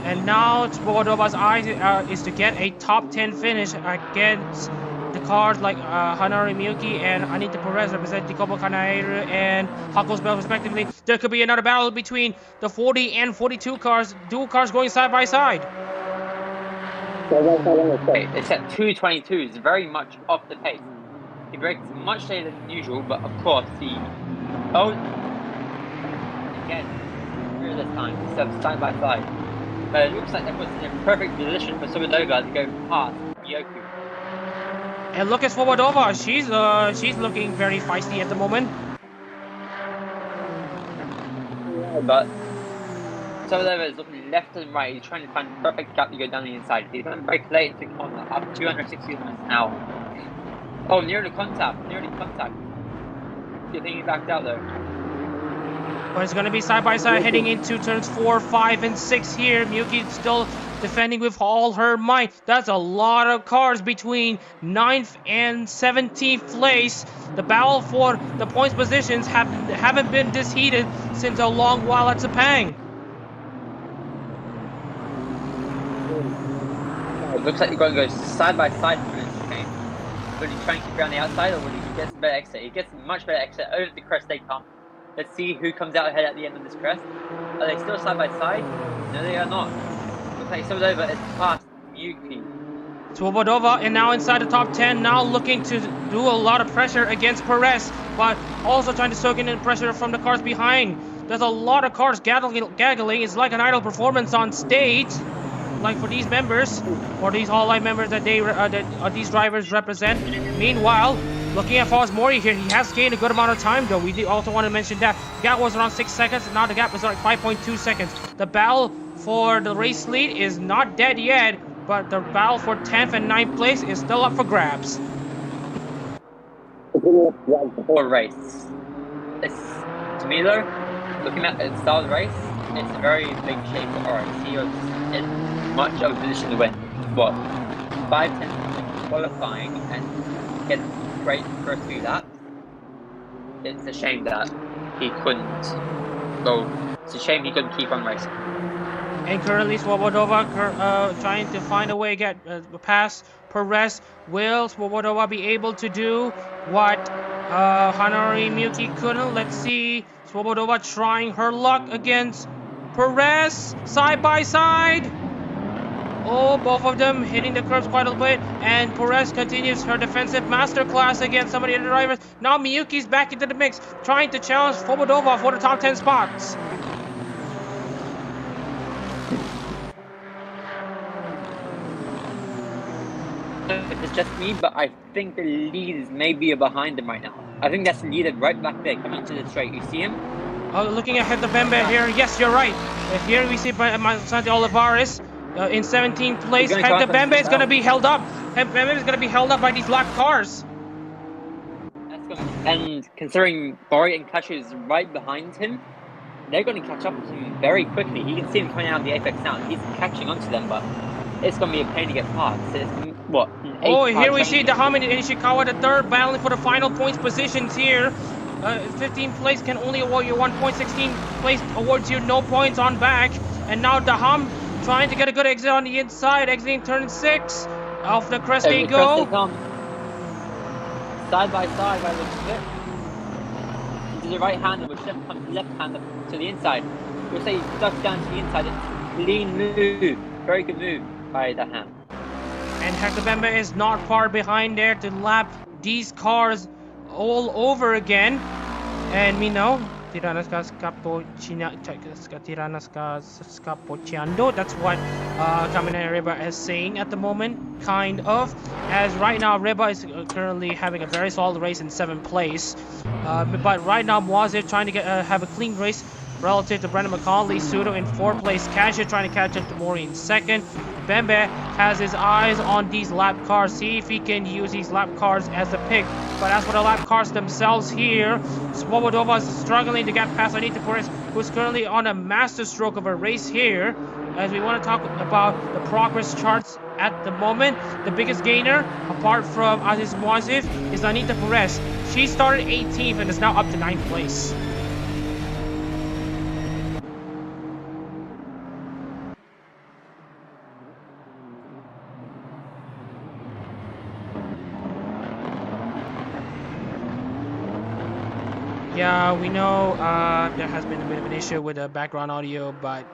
And now Swobodova's eye is to get a top 10 finish against the cars like Hanari Miyuki and Anita Perez representing Kobo Kanairu and Hako's Bell respectively. There could be another battle between the 40 and 42 cars, dual cars going side by side. Okay, it's at 222, it's very much off the pace. He breaks much later than usual, but of course he... Oh! Again, through this time, instead of side by side. But it looks like that was in a perfect position for Swobodova to go past Yoku. And look at Swobodova, she's looking very feisty at the moment. But Swobodova is looking left and right, he's trying to find the perfect gap to go down the inside. He's going to break late into the corner, up 260 miles an hour. Oh, nearly contact. Good thing he backed out though. But it's going to be side by side heading into turns 4, 5, and 6 here. Miyuki still defending with all her might. That's a lot of cars between 9th and 17th place. The battle for the points positions haven't been this heated since a long while at Sepang. It looks like you're going to go side by side for this game. Will he try and keep around the outside, or will he get a better exit? He gets a much better exit over the crest they come. Let's see who comes out ahead at the end of this crest. Are they still side by side? No, they are not. Looks like Swobodova is past Miyuki. Swobodova and now inside the top 10, now looking to do a lot of pressure against Perez, but also trying to soak in the pressure from the cars behind. There's a lot of cars gaggling. It's like an idol performance on stage, like for these members, or these Hololive members that these drivers represent. Meanwhile, looking at Foz Mori here, he has gained a good amount of time though. We also want to mention that the gap was around 6 seconds, and now the gap is like 5.2 seconds. The battle for the race lead is not dead yet, but the battle for 10th and 9th place is still up for grabs. For race. To me though, looking at the style of the race, it's a very big shape for Oryx. He was in much of a position to win. What? 5-10 qualifying and get great first few laps. It's a shame that he couldn't go. It's a shame he couldn't keep on racing. And currently Swobodova trying to find a way to get past Perez. Will Swobodova be able to do what Hanari Miyuki couldn't? Let's see. Swobodova trying her luck against Perez. Side by side. Oh, both of them hitting the curbs quite a bit. And Perez continues her defensive masterclass against some of the other drivers. Now Miyuki's back into the mix, trying to challenge Swobodova for the top 10 spots. It's just me, but I think the lead is maybe behind him right now. I think that's the leader right back there coming into the straight. You see him? Oh, looking ahead the Bembe here. Yes, you're right. Here we see Santi Olivares in 17th place. Hector Bembe is going to be held up. Bembe is going to be held up by these black cars. And considering Bori and Khashiu is right behind him, they're going to catch up with him very quickly. You can see him coming out of the apex now. He's catching onto them, but it's going to be a pain to get past. It's, what? Oh, here we see Dahamin and Ishikawa the third battling for the final points positions here. 15th place can only award you 1 point. 16th place awards you no points on back. And now Daham trying to get a good exit on the inside, exiting turn 6. Off the crest they go. side by side by the looks of it. This is a right-hander with left-hander to the inside. We'll say duck down to the inside. Clean move. Very good move by that hand. And Hector Bembe is not far behind there to lap these cars all over again. And we know Tiranas ka scapocciando. That's what Kamina Reba is saying at the moment, kind of. As right now, Reba is currently having a very solid race in 7th place. But right now, Moise trying to have a clean race relative to Brendan McCauley. Sudo in 4th place. Khashiu trying to catch up to Mori in 2nd. Bembe has his eyes on these lap cars. See if he can use these lap cars as a pick. But as for the lap cars themselves here, Swobodova is struggling to get past Anita Perez, who's currently on a master stroke of a race here. As we want to talk about the progress charts at the moment, the biggest gainer, apart from Aziz Moazif, is Anita Perez. She started 18th and is now up to 9th place. Yeah, we know there has been a bit of an issue with the background audio, but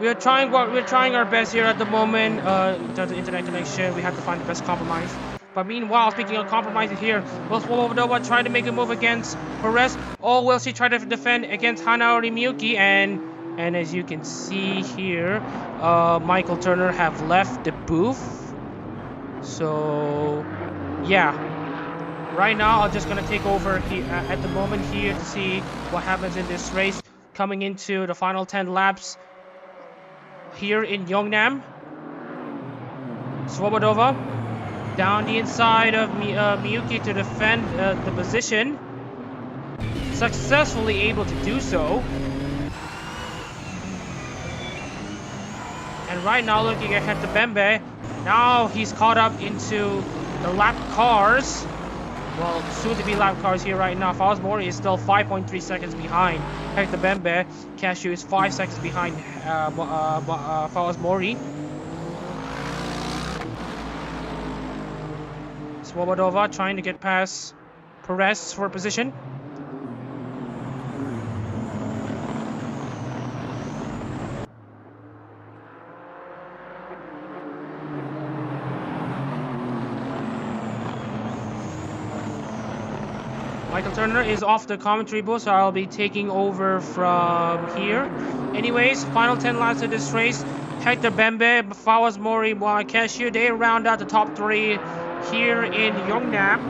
we're trying our best here at the moment. In terms of internet connection, we have to find the best compromise. But meanwhile, speaking of compromises here, will Swobodova try to make a move against Perez, or will she try to defend against Hanaori Miyuki? And as you can see here, Michael Turner have left the booth. So yeah. Right now, I'm just going to take over here, at the moment here to see what happens in this race. Coming into the final 10 laps here in Yeongnam. Swobodova down the inside of Miyuki to defend the position. Successfully able to do so. And right now, looking ahead to Bembe. Now he's caught up into the lap cars. Well, soon-to-be lap cars here right now. Fawaz Mori is still 5.3 seconds behind Hector Bembe. Khashiu is 5 seconds behind Fawaz Mori. Swobodova trying to get past Perez for position. Michael Turner is off the commentary booth, so I'll be taking over from here. Anyways, final 10 laps of this race. Hector Bembe, Fawaz Mori, Khashiu, they round out the top 3 here in Yeongnam.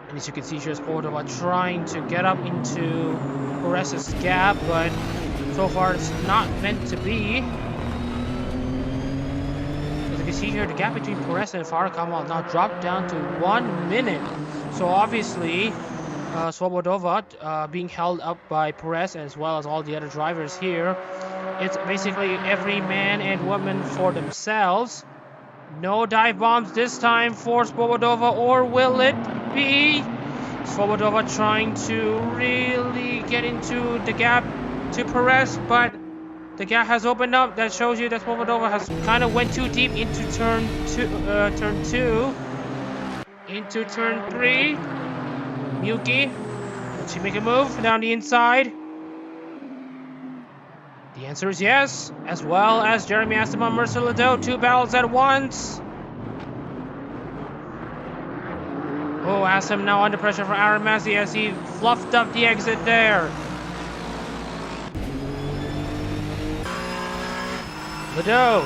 And as you can see here, Swobodova trying to get up into Perez's gap, but so far it's not meant to be. You can see here the gap between Perez and Farah Kamal now dropped down to 1 minute. So obviously, Swobodova being held up by Perez as well as all the other drivers here. It's basically every man and woman for themselves. No dive bombs this time for Swobodova, or will it be? Swobodova trying to really get into the gap to Perez, but the gap has opened up. That shows you that Swobodova has kind of went too deep into turn 2, into turn 3. Miyuki, did she make a move down the inside? The answer is yes, as well as Jeremy Astima and Mercer Ledoux, 2 battles at once. Oh, Astim now under pressure for RMS as he fluffed up the exit there. Ledoux.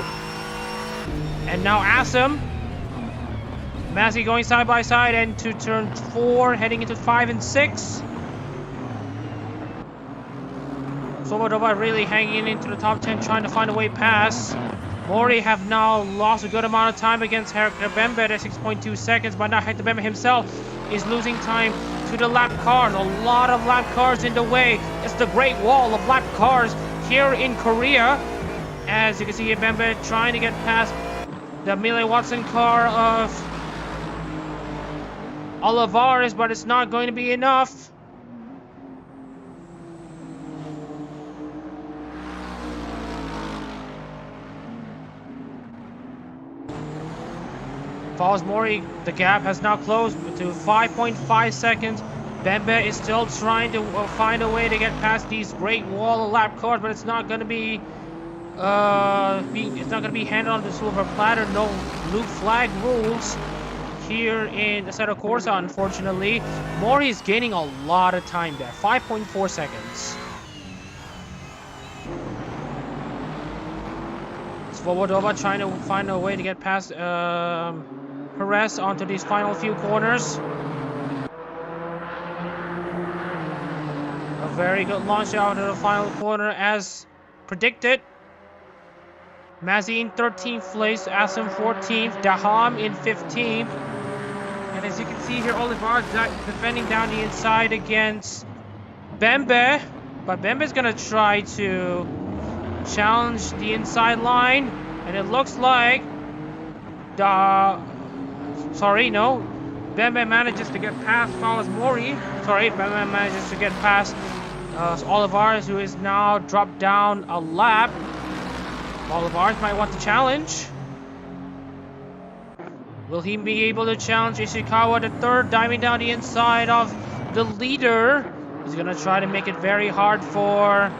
And now Assim. Massey going side by side and to turn 4, heading into 5 and 6. Swobodova really hanging into the top 10, trying to find a way past. Mori have now lost a good amount of time against Hector Bembe at 6.2 seconds, but now Hector Bembe himself is losing time to the lap cars. A lot of lap cars in the way. It's the Great Wall of lap cars here in Korea. As you can see here, Bembe trying to get past the Millie Watson car of Olivares, but it's not going to be enough. Follows Mori. The gap has now closed to 5.5 seconds. Bembe is still trying to find a way to get past these great wall of lap cars, but it's not going to be handed on the silver platter. No blue flag rules here in Assetto Corsa, unfortunately. Mori is gaining a lot of time there. 5.4 seconds. Svobodova trying to find a way to get past Perez onto these final few corners. A very good launch out of the final corner as predicted. Mazzy in 13th place, Asim 14th, Daham in 15th. And as you can see here, Oliver defending down the inside against Bembe. But Bembe's going to try to challenge the inside line. And it looks like Bembe manages to get past Fowles Mori. Bembe manages to get past Olivares, who is now dropped down a lap. Olivares might want to challenge. Will he be able to challenge Ishikawa the third, diving down the inside of the leader? He's gonna try to make it very hard for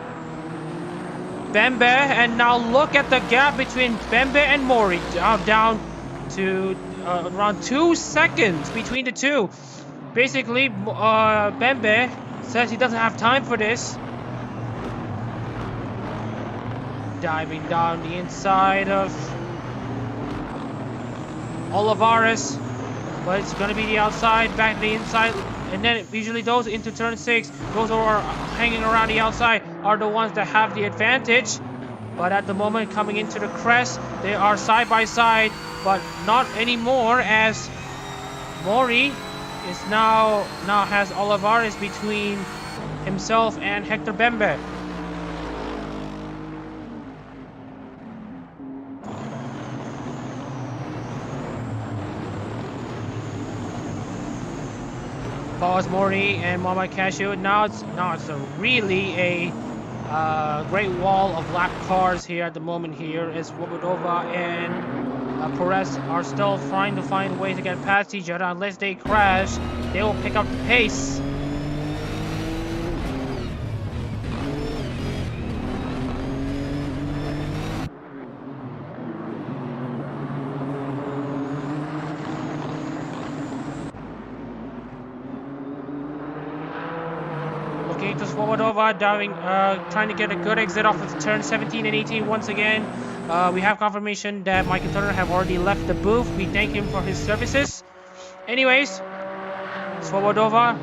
Bembe, and now look at the gap between Bembe and Mori, down to around 2 seconds between the two. Basically, Bembe says he doesn't have time for this. Diving down the inside of Olivares, but it's gonna be the outside, back to the inside, and then usually those into turn 6, those who are hanging around the outside are the ones that have the advantage. But at the moment, coming into the crest, they are side by side, but not anymore, as Mori is now has Olivares between himself and Hector Bembe. Pause Mori and Mama Khashiu. Now it's really a great wall of lap cars here at the moment here, as Svobodova and Perez are still trying to find ways to get past each other. Unless they crash, they will pick up the pace. Looking to Svobodova, trying to get a good exit off of turn 17 and 18 once again. We have confirmation that Michael Turner have already left the booth. We thank him for his services. Anyways, Svobodova,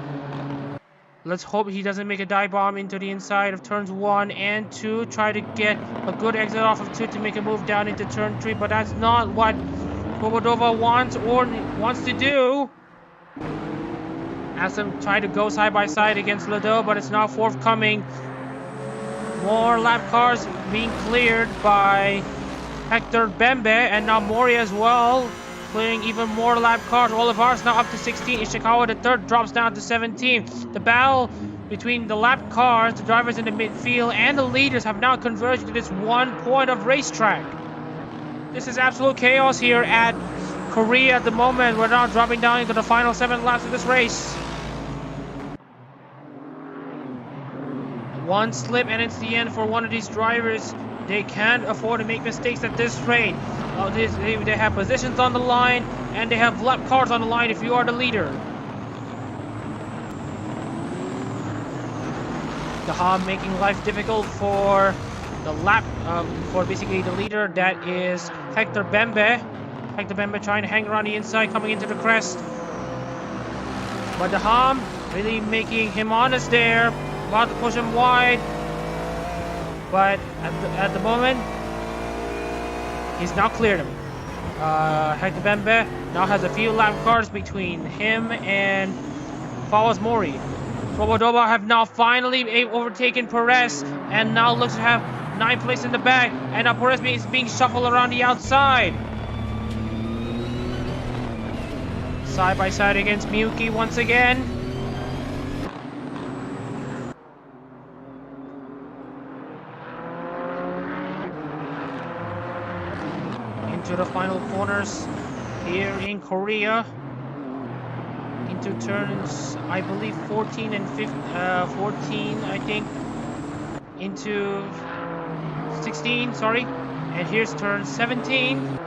let's hope he doesn't make a dive bomb into the inside of turns 1 and 2. Try to get a good exit off of 2 to make a move down into turn 3, but that's not what Svobodova wants to do. As them try to go side by side against Lado, but it's not forthcoming. More lap cars being cleared by Hector Bembe, and now Mori as well, clearing even more lap cars. Olivares now up to 16. Ishikawa the third drops down to 17. The battle between the lap cars, the drivers in the midfield, and the leaders have now converged to this one point of racetrack. This is absolute chaos here at Korea at the moment. We're now dropping down into the final 7 laps of this race. One slip and it's the end for one of these drivers. They can't afford to make mistakes at this rate. They have positions on the line, and they have lap cars on the line if you are the leader. Daham making life difficult for the for basically the leader, that is Hector Bembe. Hector Bembe trying to hang around the inside, coming into the crest. But Daham really making him honest there. About to push him wide, but at the moment, he's now cleared him. Hector Bembe now has a few lap cars between him and Fowles Mori. Svobodova have now finally overtaken Perez, and now looks to have 9th place in the back, and now Perez is being shuffled around the outside. Side by side against Miyuki once again. To the final corners. here in Korea. Into turns, I believe 14 and 15, 14, I think, into 16, sorry. And here's turn 17.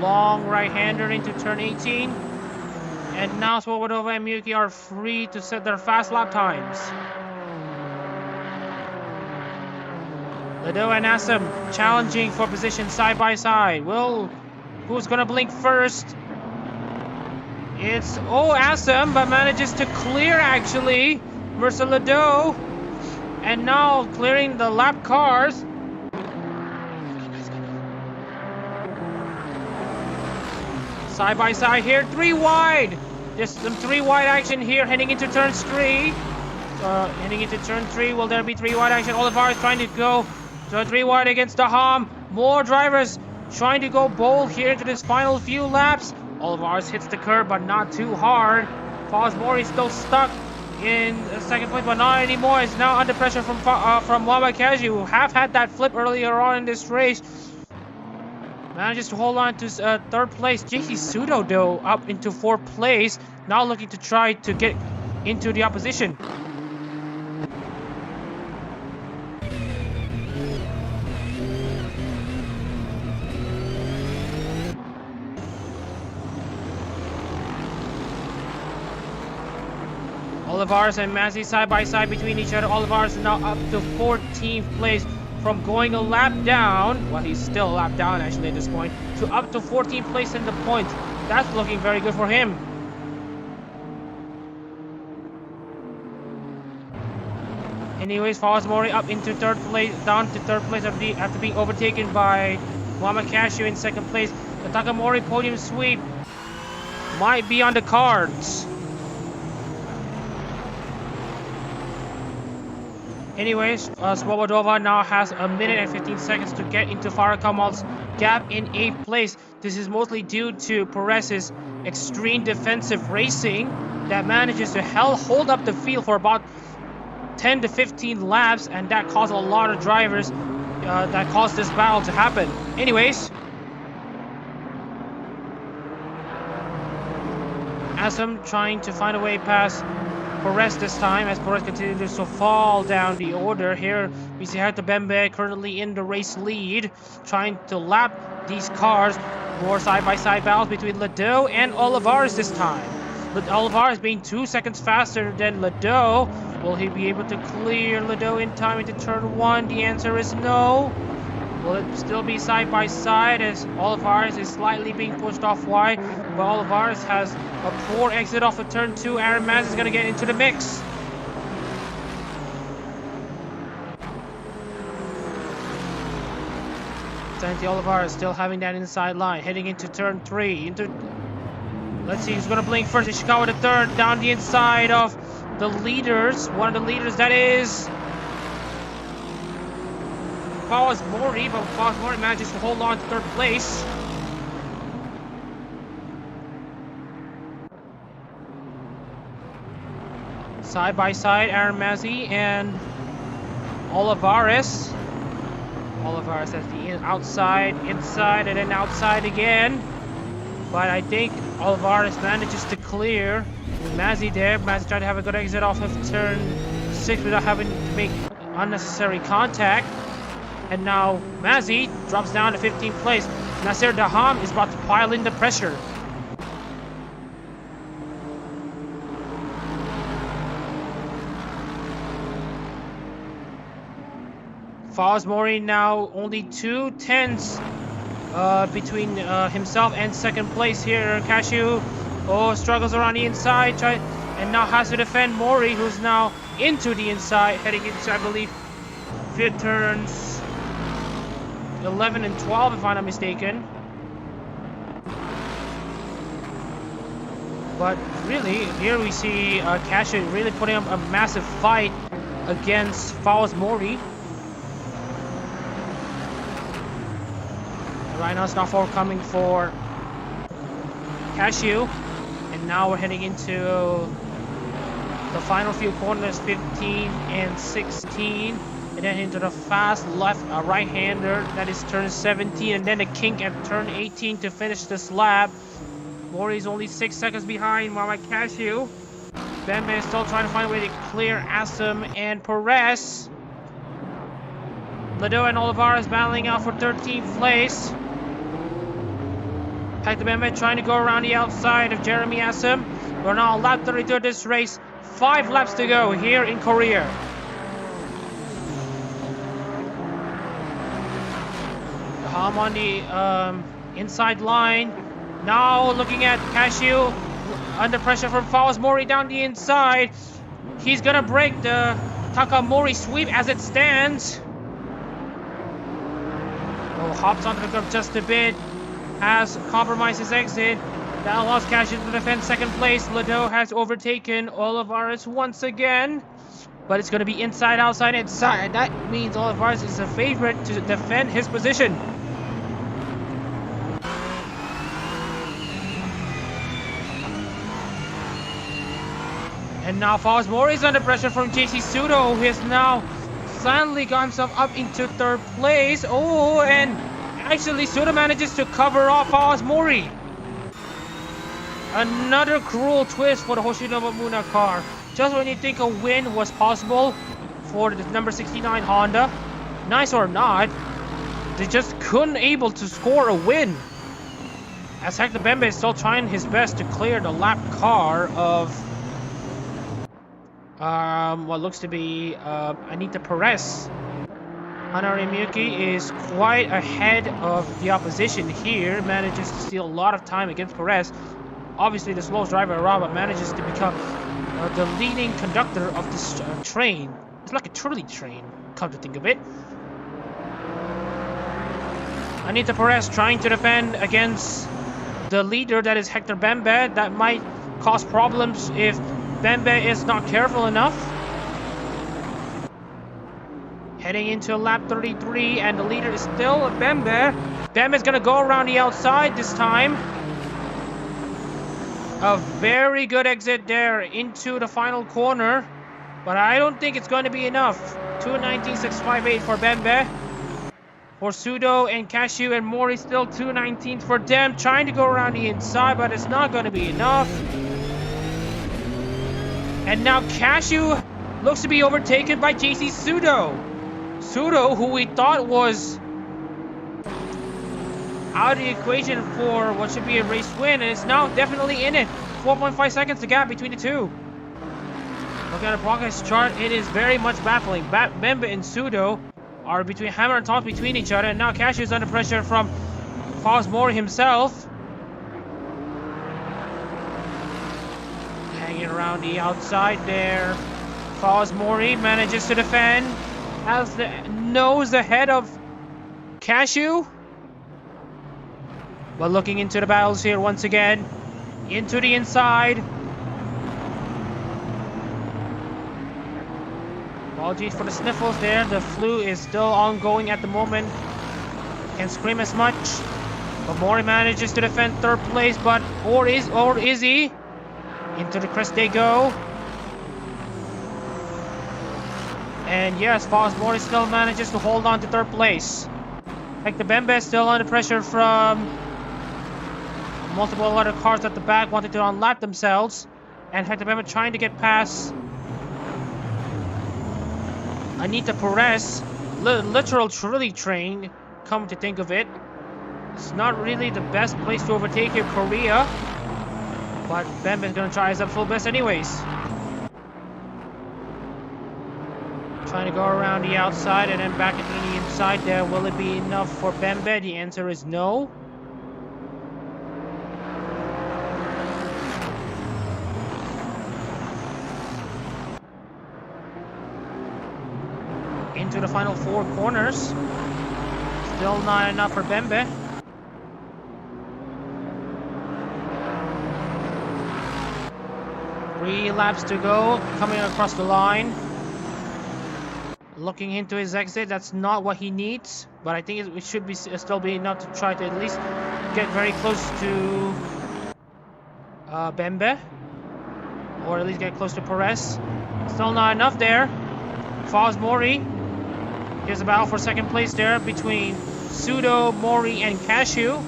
Long right-hander into turn 18. And now Swoboda and Miyuki are free to set their fast lap times. Ledo and Assam challenging for position side by side. Well, who's gonna blink first? It's Assam, but manages to clear actually versus Ledo. And now clearing the lap cars. Side by side here, 3 wide. Just some 3 wide action here, heading into turn 3. Heading into turn 3, will there be 3 wide action? Oliver is trying to go to 3 wide against the Ham. More drivers trying to go bold here into this final few laps. Olivares hits the curb, but not too hard. Fosmore is still stuck in second place, but not anymore. Is now under pressure from Khashiu, who have had that flip earlier on in this race. Manages to hold on to 3rd place. JC Sudo, though, up into 4th place. Now looking to try to get into the opposition. Olivares and Mazzy side by side between each other. Olivares is now up to 14th place from going a lap down. Well, he's still a lap down actually at this point. To up to 14th place in the points. That's looking very good for him. Anyways, Fosmori up into 3rd place, down to 3rd place after being overtaken by Khashiu in 2nd place. The Takamori podium sweep might be on the cards. Anyways, Svobodova now has 1 minute and 15 seconds to get into Farah Kamal's gap in 8th place. This is mostly due to Perez's extreme defensive racing that manages to hold up the field for about 10 to 15 laps, and that caused a lot of drivers that caused this battle to happen. Anyways, Assam trying to find a way past Perez this time, as Perez continues to fall down the order. Here we see Herta Bembe currently in the race lead, trying to lap these cars. More side-by-side battles between Ledo and Olivares this time. But Olivares being 2 seconds faster than Ledo. Will he be able to clear Ledo in time into turn 1? The answer is no. Will it still be side-by-side as Olivares is slightly being pushed off wide, but Olivares has a poor exit off of turn 2. RMS is going to get into the mix. Santi Olivares still having that inside line, heading into turn 3. Let's see who's going to blink first. Ishikawa the 3rd, down the inside of the leaders. One of the leaders, that is Fosmori, but Fosmori manages to hold on to 3rd place. Side by side, Aramazzi and Olivares. Olivares has the outside, inside, and then outside again. But I think Olivares manages to clear Mazzi there. Mazzi trying to have a good exit off of turn 6 without having to make unnecessary contact. And now Mazzi drops down to 15th place. Nasser Daham is about to pile in the pressure. Fosmori now only 2 tenths between himself and 2nd place here. Khashiu struggles around the inside, and now has to defend Mori, who's now into the inside, heading into, I believe, fifth turns 11 and 12, if I'm not mistaken. But really, here we see Khashiu really putting up a massive fight against Fosmori. Rhino's now forthcoming for Khashiu, and now we're heading into the final few corners, 15 and 16, and then into the fast left right-hander that is turn 17, and then a kink at turn 18 to finish this lap. Mori's only 6 seconds behind while Khashiu. Bembe is still trying to find a way to clear Asum and Perez. Lado and Olivares battling out for 13th place. Hector Bembe trying to go around the outside of Jeremy Asum. We're now on lap 32 of this race. 5 laps to go here in Korea. I'm on the inside line. Now looking at Khashiu under pressure from Fawaz Mori down the inside. He's gonna break the Takamori sweep as it stands. Oh, hops onto the curb just a bit. Has compromised his exit. That allows Khashiu to defend second place. Lado has overtaken Olivares once again. But it's gonna be inside, outside, inside. That means Olivares is a favorite to defend his position. And now Fawaz Mori is under pressure from JC Sudo, who has now suddenly got himself up into 3rd place. Oh, and actually Sudo manages to cover off Fawaz Mori. Another cruel twist for the Hoshinobu car. Just when you think a win was possible for the number 69 Honda, nice or not, they just couldn't able to score a win. As Hector Bembe is still trying his best to clear the lap car of what looks to be Anita Perez. Hanari Miyuki is quite ahead of the opposition here, manages to steal a lot of time against Perez. Obviously the slowest driver around, but manages to become the leading conductor of this train. It's like a trolley train, come to think of it. Anita Perez trying to defend against the leader that is Hector Bembe. That might cause problems if Bembe is not careful enough. Heading into lap 33, and the leader is still Bembe. Bembe is going to go around the outside this time. A very good exit there into the final corner, but I don't think it's going to be enough. 2:19.658 for Bembe. For Sudo and Khashiu and Mori, still 2:19 for them. Trying to go around the inside, but it's not going to be enough. And now Khashiu looks to be overtaken by JC Sudo. Sudo, who we thought was out of the equation for what should be a race win, and is now definitely in it. 4.5 seconds the gap between the two. Looking at the progress chart, it is very much baffling. Bembe and Sudo are between hammer and tongs between each other, and now Khashiu is under pressure from Fawaz Mori himself. Hanging around the outside there. Fawaz Mori manages to defend. Has the nose ahead of Khashiu. But looking into the battles here once again. Into the inside. Apologies for the sniffles there. The flu is still ongoing at the moment. Can't scream as much. But Mori manages to defend 3rd place, but or is he? Into the crest they go. And yes, Fawaz Mori still manages to hold on to 3rd place. Hector Bembe still under pressure from multiple other cars at the back, wanted to unlap themselves. And Hector Bembe trying to get past Anita Perez. Literal trolley train, come to think of it. It's not really the best place to overtake here, Korea. But Bembe is going to try his absolute best anyways. Trying to go around the outside and then back into the inside there. Will it be enough for Bembe? The answer is no. Into the final 4 corners. Still not enough for Bembe. Three laps to go, coming across the line. Looking into his exit, that's not what he needs, but I think it should be still be enough to try to at least get very close to Bembe, or at least get close to Perez. Still not enough there. Fawaz Mori Here's a battle for second place there between Pseudo, Mori, and Khashiu.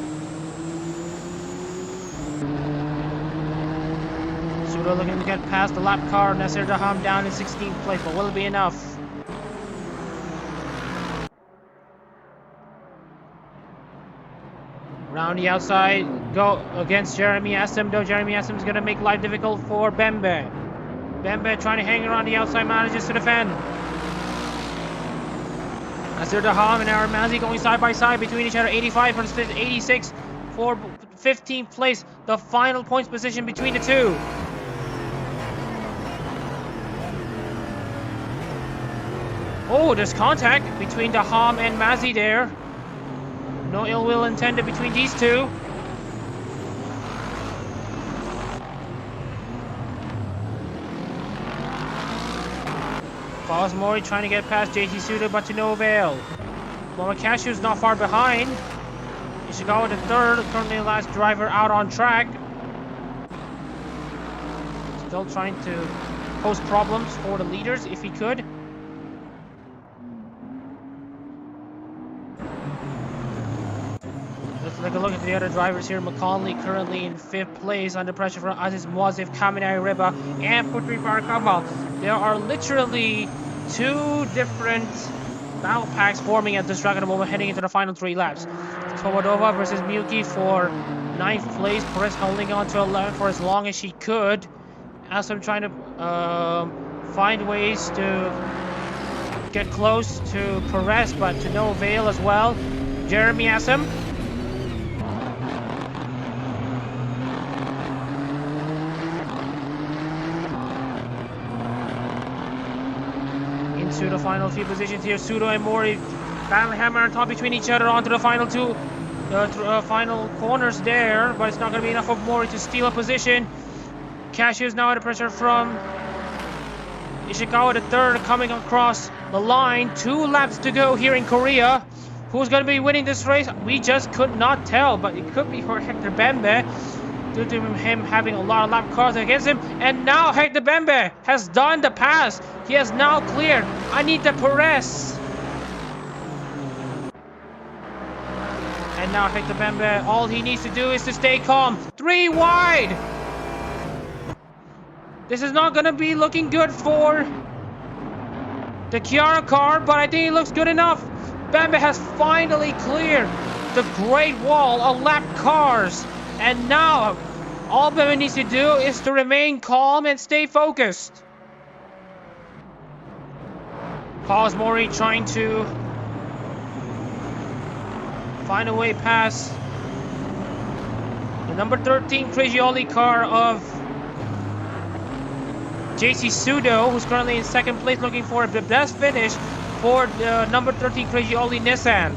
Pseudo looking to get past the lap car. Nasser Daham down in 16th place, but will it be enough? Around the outside, go against Jeremy Assem, though Jeremy Assem's gonna make life difficult for Bembe. Bembe trying to hang around the outside, manages to defend. Nasser Daham and Aramazi going side by side between each other, 85 versus 86 for 15th place, the final points position between the two. Oh, there's contact between Daham and Mazi there. No ill will intended between these two. Fawaz Mori trying to get past JT Suda, but to no avail. Khashiu is not far behind. Ishikawa the third, currently the last driver out on track. Still trying to pose problems for the leaders if he could. Let's take a look at the other drivers here. McConley currently in 5th place under pressure from Aziz Muazif, Kaminai Reba, and Putri Farakamal. There are literally 2 different battle packs forming at this track at the moment, heading into the final 3 laps. Tomadova versus Miyuki for 9th place. Perez holding on to 11 for as long as she could. Assem trying to find ways to get close to Perez, but to no avail as well. Jeremy Assem. Into the final few positions here. Pseudo and Mori battling hammer on top between each other onto the final 2 final corners there, but it's not going to be enough of Mori to steal a position. Khashiu is now under pressure from Ishikawa the third coming across the line. 2 laps to go here in Korea. Who's going to be winning this race? We just could not tell, but it could be for Hector Bembe due to him having a lot of lap cars against him. And now Hector Bembe has done the pass. He has now cleared Anita Perez. And now Hector Bembe, all he needs to do is to stay calm. 3 wide. This is not going to be looking good for the Chiara car, but I think it looks good enough. Bembe has finally cleared the Great Wall of lap cars. And now, all Bembe needs to do is to remain calm and stay focused. Fawaz Mori trying to find a way past the number 13 Crazy Ollie car of JC Pseudo, who's currently in 2nd place, looking for the best finish for the number 13 Crazy Ollie Nissan.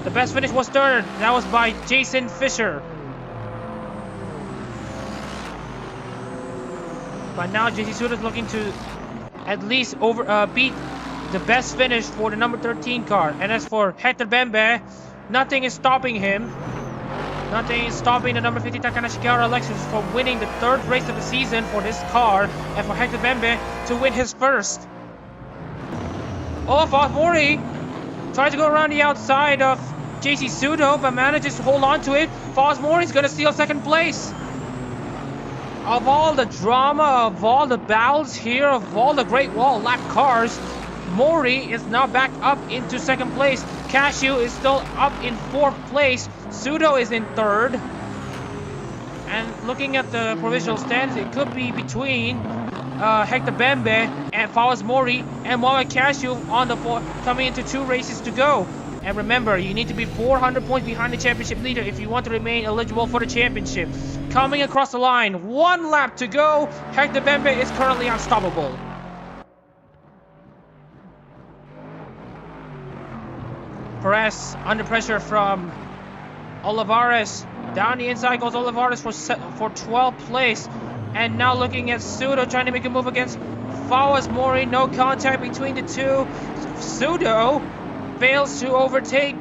The best finish was 3rd. That was by Jason Fisher. But now JC Pseudo is looking to at least beat the best finish for the number 13 car. And as for Hector Bembe, nothing is stopping him. Nothing is stopping the number 50 Takanashi Kawara Lexus from winning the 3rd race of the season for this car, and for Hector Bembe to win his 1st. Oh, Fawaz Mori tries to go around the outside of JC Pseudo, but manages to hold on to it. Fawaz Mori is going to steal 2nd place. Of all the drama, of all the battles here, of all the Great Wall lap cars, Mori is now back up into 2nd place. Khashiu is still up in 4th place. Pseudo is in 3rd. And looking at the provisional stands, it could be between Hector Bembe and Fawaz Mori and Mohamed Khashiu on the coming into 2 races to go. And remember, you need to be 400 points behind the championship leader if you want to remain eligible for the championship. Coming across the line, 1 lap to go. Hector Bembe is currently unstoppable. Perez under pressure from Olivares. Down the inside goes Olivares for 12th place. And now looking at Pseudo trying to make a move against Fawaz Mori. No contact between the two. Pseudo fails to overtake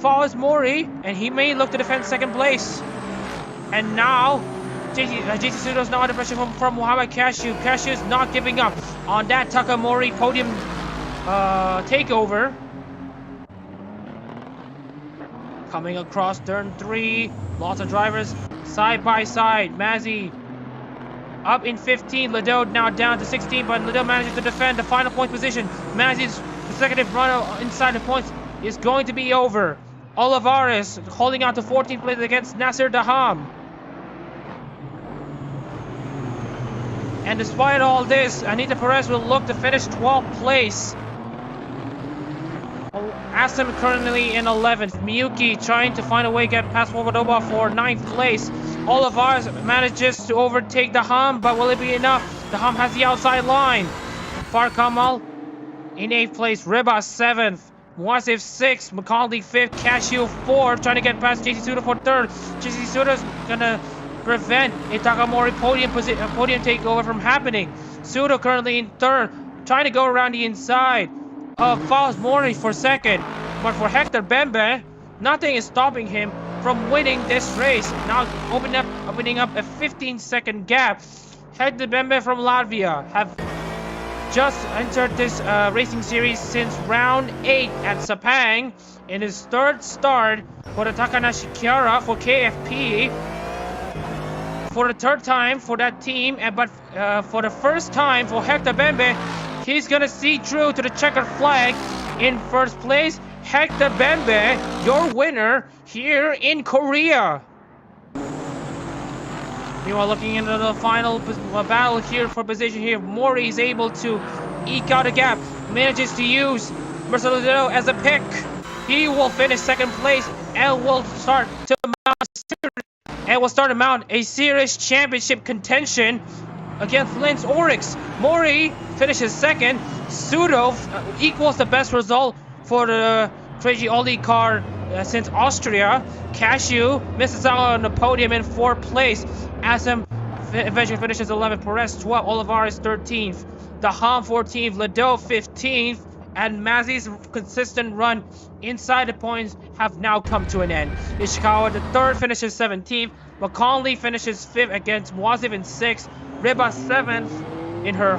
Fawaz Mori, and he may look to defend 2nd place. And now JT Pseudo is now under pressure from Mohamed Khashiu. Khashiu is not giving up on that Takamori podium takeover. Coming across turn 3. Lots of drivers side by side. Mazzy up in 15. Liddell now down to 16, but Liddell manages to defend the final point position. Mazzy's consecutive run inside the points is going to be over. Olivares holding on to 14th place against Nasser Daham. And despite all this, Anita Perez will look to finish 12th place. Asem currently in 11th. Miyuki trying to find a way to get past Svobodoba for 9th place. Olivares manages to overtake Daham, but will it be enough? Daham has the outside line. Farkamal in 8th place. Riba 7th. Muasif 6th. McCauley 5th. Khashiu 4th. Trying to get past JC Suda for 3rd. JC Suda's gonna prevent a Takamori podium takeover from happening. Suda currently in 3rd. Trying to go around the inside of Faust Mori for 2nd. But for Hector Bembe, nothing is stopping him from winning this race. Now opening up a 15-second gap. Hector Bembe from Latvia have just entered this racing series since round 8 at Sepang in his 3rd start for the Takanashi Kiara for KFP. For the 3rd time for that team, but for the 1st time for Hector Bembe, he's gonna see through to the checkered flag in 1st place. Hector Bembe, your winner here in Korea. Meanwhile, looking into the final battle here for position here, Mori is able to eke out a gap, manages to use Mercedes as a pick. He will finish 2nd place and will start to mount a series championship contention against Lence Oryx. Mori finishes 2nd. Sudo equals the best result for the Crazy Oli car since Austria. Khashiu misses out on the podium in 4th place. Asem eventually finishes 11th. Perez 12th. Olivares 13th. Daham 14th. Liddell 15th. And Mazzy's consistent run inside the points have now come to an end. Ishikawa the 3rd finishes 17th. McConley finishes 5th against Muazif in 6th. Riba 7th in her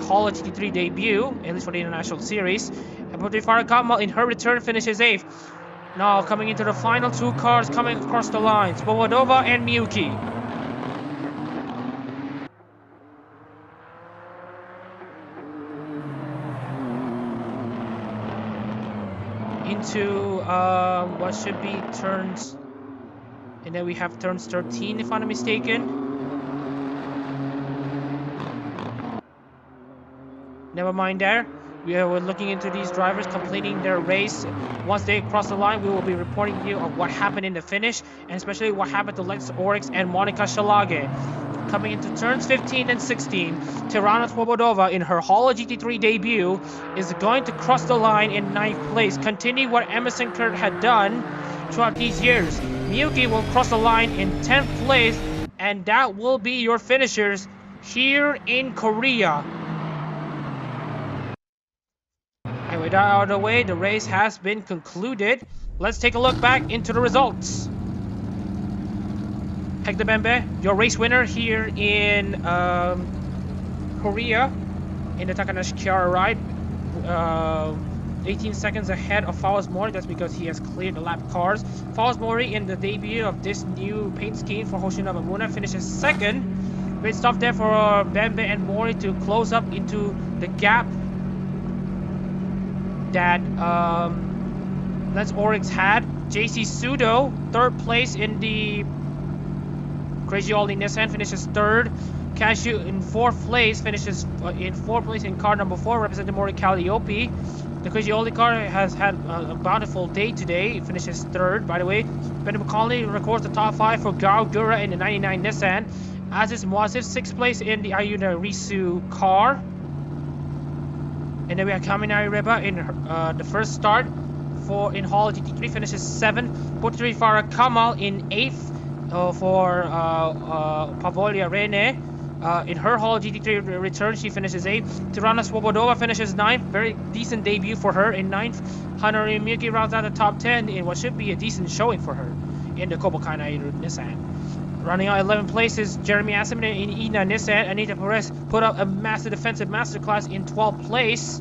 HoloGT3 debut, at least for the International Series. And Potifara Kamal in her return finishes 8th. Now coming into the final 2 cars coming across the lines, Svobodoba and Miyuki. Into what should be turns, and then we have turns 13 if I'm not mistaken. Never mind there. We're looking into these drivers completing their race. Once they cross the line, we will be reporting to you of what happened in the finish, and especially what happened to Lence Oryx and Monica Shalage. Coming into turns 15 and 16, Tirana Svobodova in her HoloGT3 debut is going to cross the line in 9th place, continue what Emerson Kurt had done throughout these years. Miyuki will cross the line in 10th place, and that will be your finishers here in Korea. And with that out of the way, the race has been concluded. Let's take a look back into the results. Hector Bembe, your race winner here in Korea in the Takanashi Kiara ride. 18 seconds ahead of Faust Mori. That's because he has cleared the lap cars. Faust Mori in the debut of this new paint scheme for Hoshino Muna finishes 2nd. Great stuff there for Bembe and Mori to close up into the gap that Lence Oryx had. JC Sudo, 3rd place in the Crazy Oli Nissan, finishes 3rd. Khashiu in 4th place, finishes in 4th place in car number 4, representing Mori Calliope. The Crazy Oli car has had a bountiful day today. It finishes 3rd, by the way. Ben McCauley records the top 5 for Gao Gura in the 99 Nissan, as is Muazif, 6th place in the Ayuna Risu car. And then we have Kaminari Reba in the 1st start in HoloGT3, finishes 7th. Potri Farah Kamal in 8th for Pavolia Rene. In her HoloGT3 return, she finishes 8th. Tirana Svobodova finishes 9th. Very decent debut for her in 9th. Hanari Miyuki rounds out the top 10 in what should be a decent showing for her in the Kobokanai Nissan. Running out 11 places, Jeremy Asseman in Ina Nissan. Anita Perez put up a massive defensive masterclass in 12th place.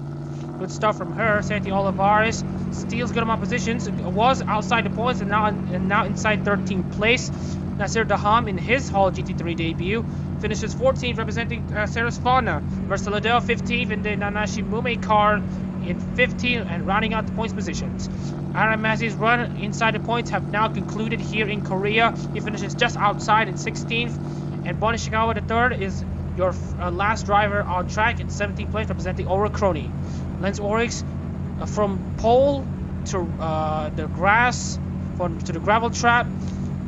Good stuff from her. Santi Olivares steals good amount of positions. Was outside the points and now inside 13th place. Nasir Daham in his HoloGT3 debut finishes 14th, representing Sarasvana. Marceladel 15th in the Nanashi Mume car in 15th and rounding out the points positions. RMS's run inside the points have now concluded here in Korea. He finishes just outside in 16th. And Bonnie Shigawa III is your last driver on track in 17th place, representing Ora Crony. Lence Oryx from pole to the grass, to the gravel trap.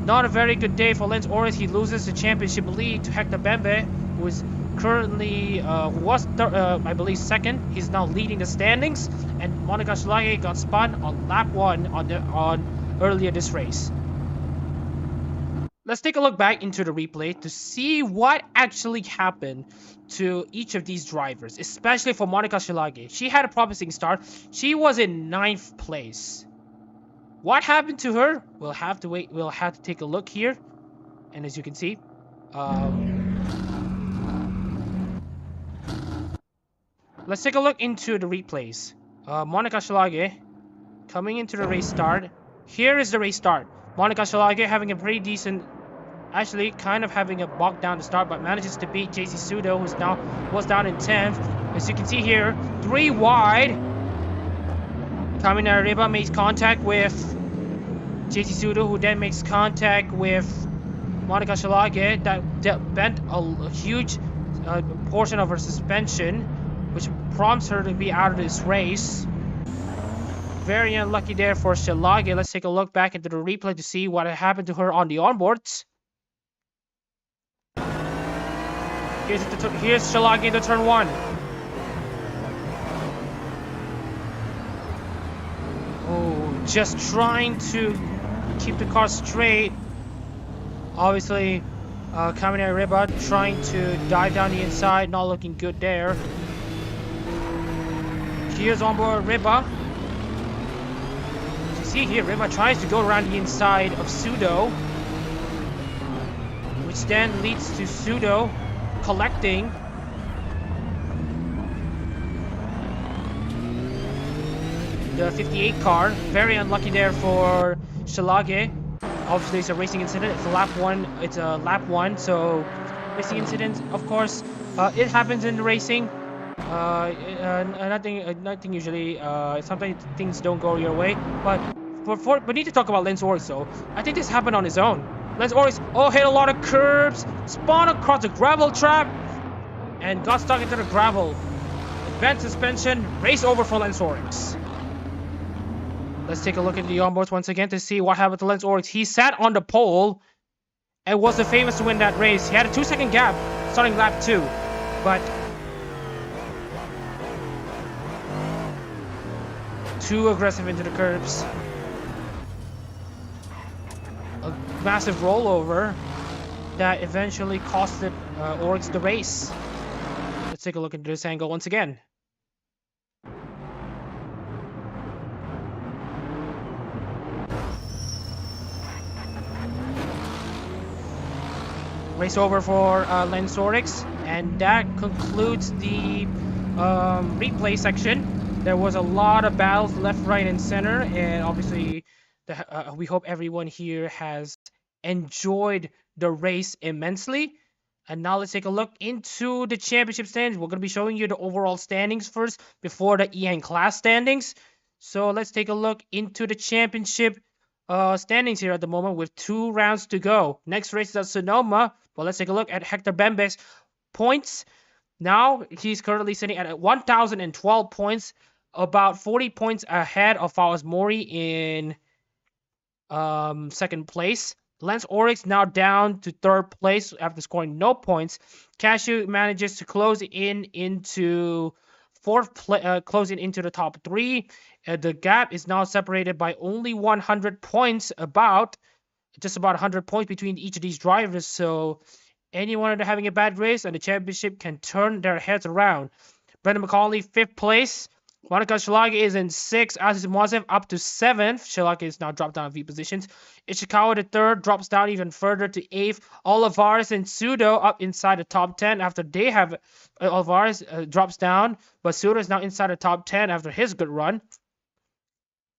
Not a very good day for Lence Oryx. He loses the championship lead to Hector Bembe, who is currently I believe second. He's now leading the standings, and Monica Schlage got spun on lap 1 on earlier this race. Let's take a look back into the replay to see what actually happened to each of these drivers, especially for Monica Schlage. She had a promising start. She was in 9th place. What happened to her? We'll have to wait. We'll have to take a look here. And as you can see, let's take a look into the replays. Monica Schlage coming into the race start. Here is the race start. Monica Schlage having a pretty decent, actually kind of having a bogged down to start, but manages to beat JC Sudo, who's now was down in 10th. As you can see here, 3 wide. Kamina Riba makes contact with JC Sudo, who then makes contact with Monica Schlage. That bent a huge portion of her suspension, which prompts her to be out of this race. Very unlucky there for Schlage. Let's take a look back into the replay to see what happened to her on the onboards. Here's Schlage into turn 1. Oh, just trying to keep the car straight. Obviously, Kamina Riba trying to dive down the inside, not looking good there. Here's onboard Riba. As you see here, Riba tries to go around the inside of Sudo, which then leads to Sudo collecting. The 58 car. Very unlucky there for Schlage. Obviously, it's a racing incident. It's a lap 1. It's a lap 1. So, racing incidents, of course, it happens in racing. Nothing usually. Sometimes things don't go your way. But we need to talk about Lence Oryx, though. I think this happened on his own. Lence Oryx, hit a lot of curbs, spawned across the gravel trap, and got stuck into the gravel. Bent suspension, race over for Lence Oryx. Let's take a look at the onboards once again to see what happened to Lence Oryx. He sat on the pole and was the famous to win that race. He had a 2-second gap starting lap 2, but too aggressive into the curbs. A massive rollover that eventually costed Oryx the race. Let's take a look into this angle once again. Race over for Lence Oryx, and that concludes the replay section. There was a lot of battles left, right, and center, and obviously we hope everyone here has enjoyed the race immensely. And now let's take a look into the championship standings. We're going to be showing you the overall standings first before the EN class standings. So let's take a look into the championship standings here at the moment with 2 rounds to go. Next race is at Sonoma, but let's take a look at Hector Bembe's points. Now he's currently sitting at 1,012 points, about 40 points ahead of Fawaz Mori in 2nd place. Lence Oryx now down to 3rd place after scoring no points. Khashiu manages to close in into 4th place, closing into the top 3. The gap is now separated by only 100 points, just about 100 points between each of these drivers. So anyone that are having a bad race and the championship can turn their heads around. Brendan McCauley, 5th place. Monica Shilagi is in 6th. Aziz Moazev up to 7th. Shilagi is now dropped down a few positions. Ishikawa the 3rd drops down even further to 8th. Olivares and Sudo up inside the top 10 after they have Olivares drops down, but Sudo is now inside the top 10 after his good run.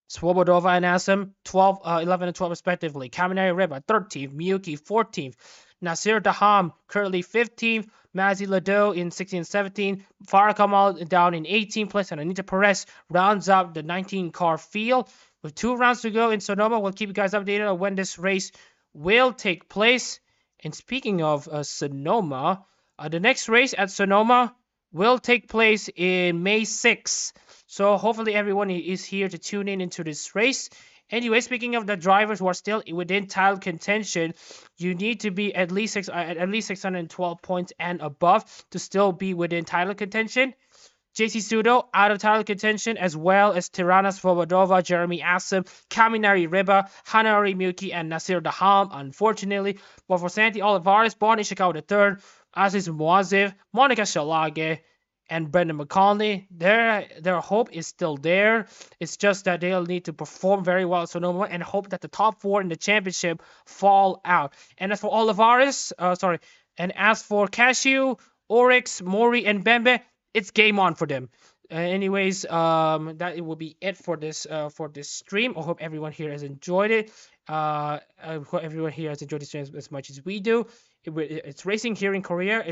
Swobodova and Asim 11 and 12 respectively. Kaminari Reba 13th. Miyuki 14th. Nasir Daham currently 15th. Mazi Lado in 16 and 17. Farah Kamal down in 18th place. And Anita Perez rounds up the 19-car field. With 2 rounds to go in Sonoma, we'll keep you guys updated on when this race will take place. And speaking of Sonoma, the next race at Sonoma will take place in May 6th. So hopefully everyone is here to tune in into this race. Anyway, speaking of the drivers who are still within title contention, you need to be at least 612 points and above to still be within title contention. JC Sudo out of title contention, as well as Tirana Svobodova, Jeremy Asim, Kaminari Riba, Hanari Miyuki, and Nasir Daham, unfortunately. But for Santi Olivares, Bon Ishikawa III, Aziz Moazev, Monica Shalage, and Brendan McConley, their hope is still there. It's just that they'll need to perform very well at Sonoma and hope that the top 4 in the championship fall out. And as for Olivares, and as for Khashiu, Oryx, Mori, and Bembe, it's game on for them. Anyways, that it will be it for this stream. I hope everyone here has enjoyed it. I hope everyone here has enjoyed this stream as much as we do. It's racing here in Korea,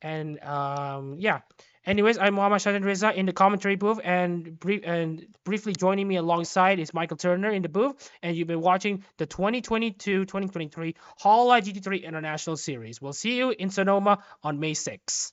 yeah. Anyways, I'm Muhammad Shadin Reza in the commentary booth, and briefly joining me alongside is Michael Turner in the booth, and you've been watching the 2022-2023 Hololive GT3 International Series. We'll see you in Sonoma on May 6th.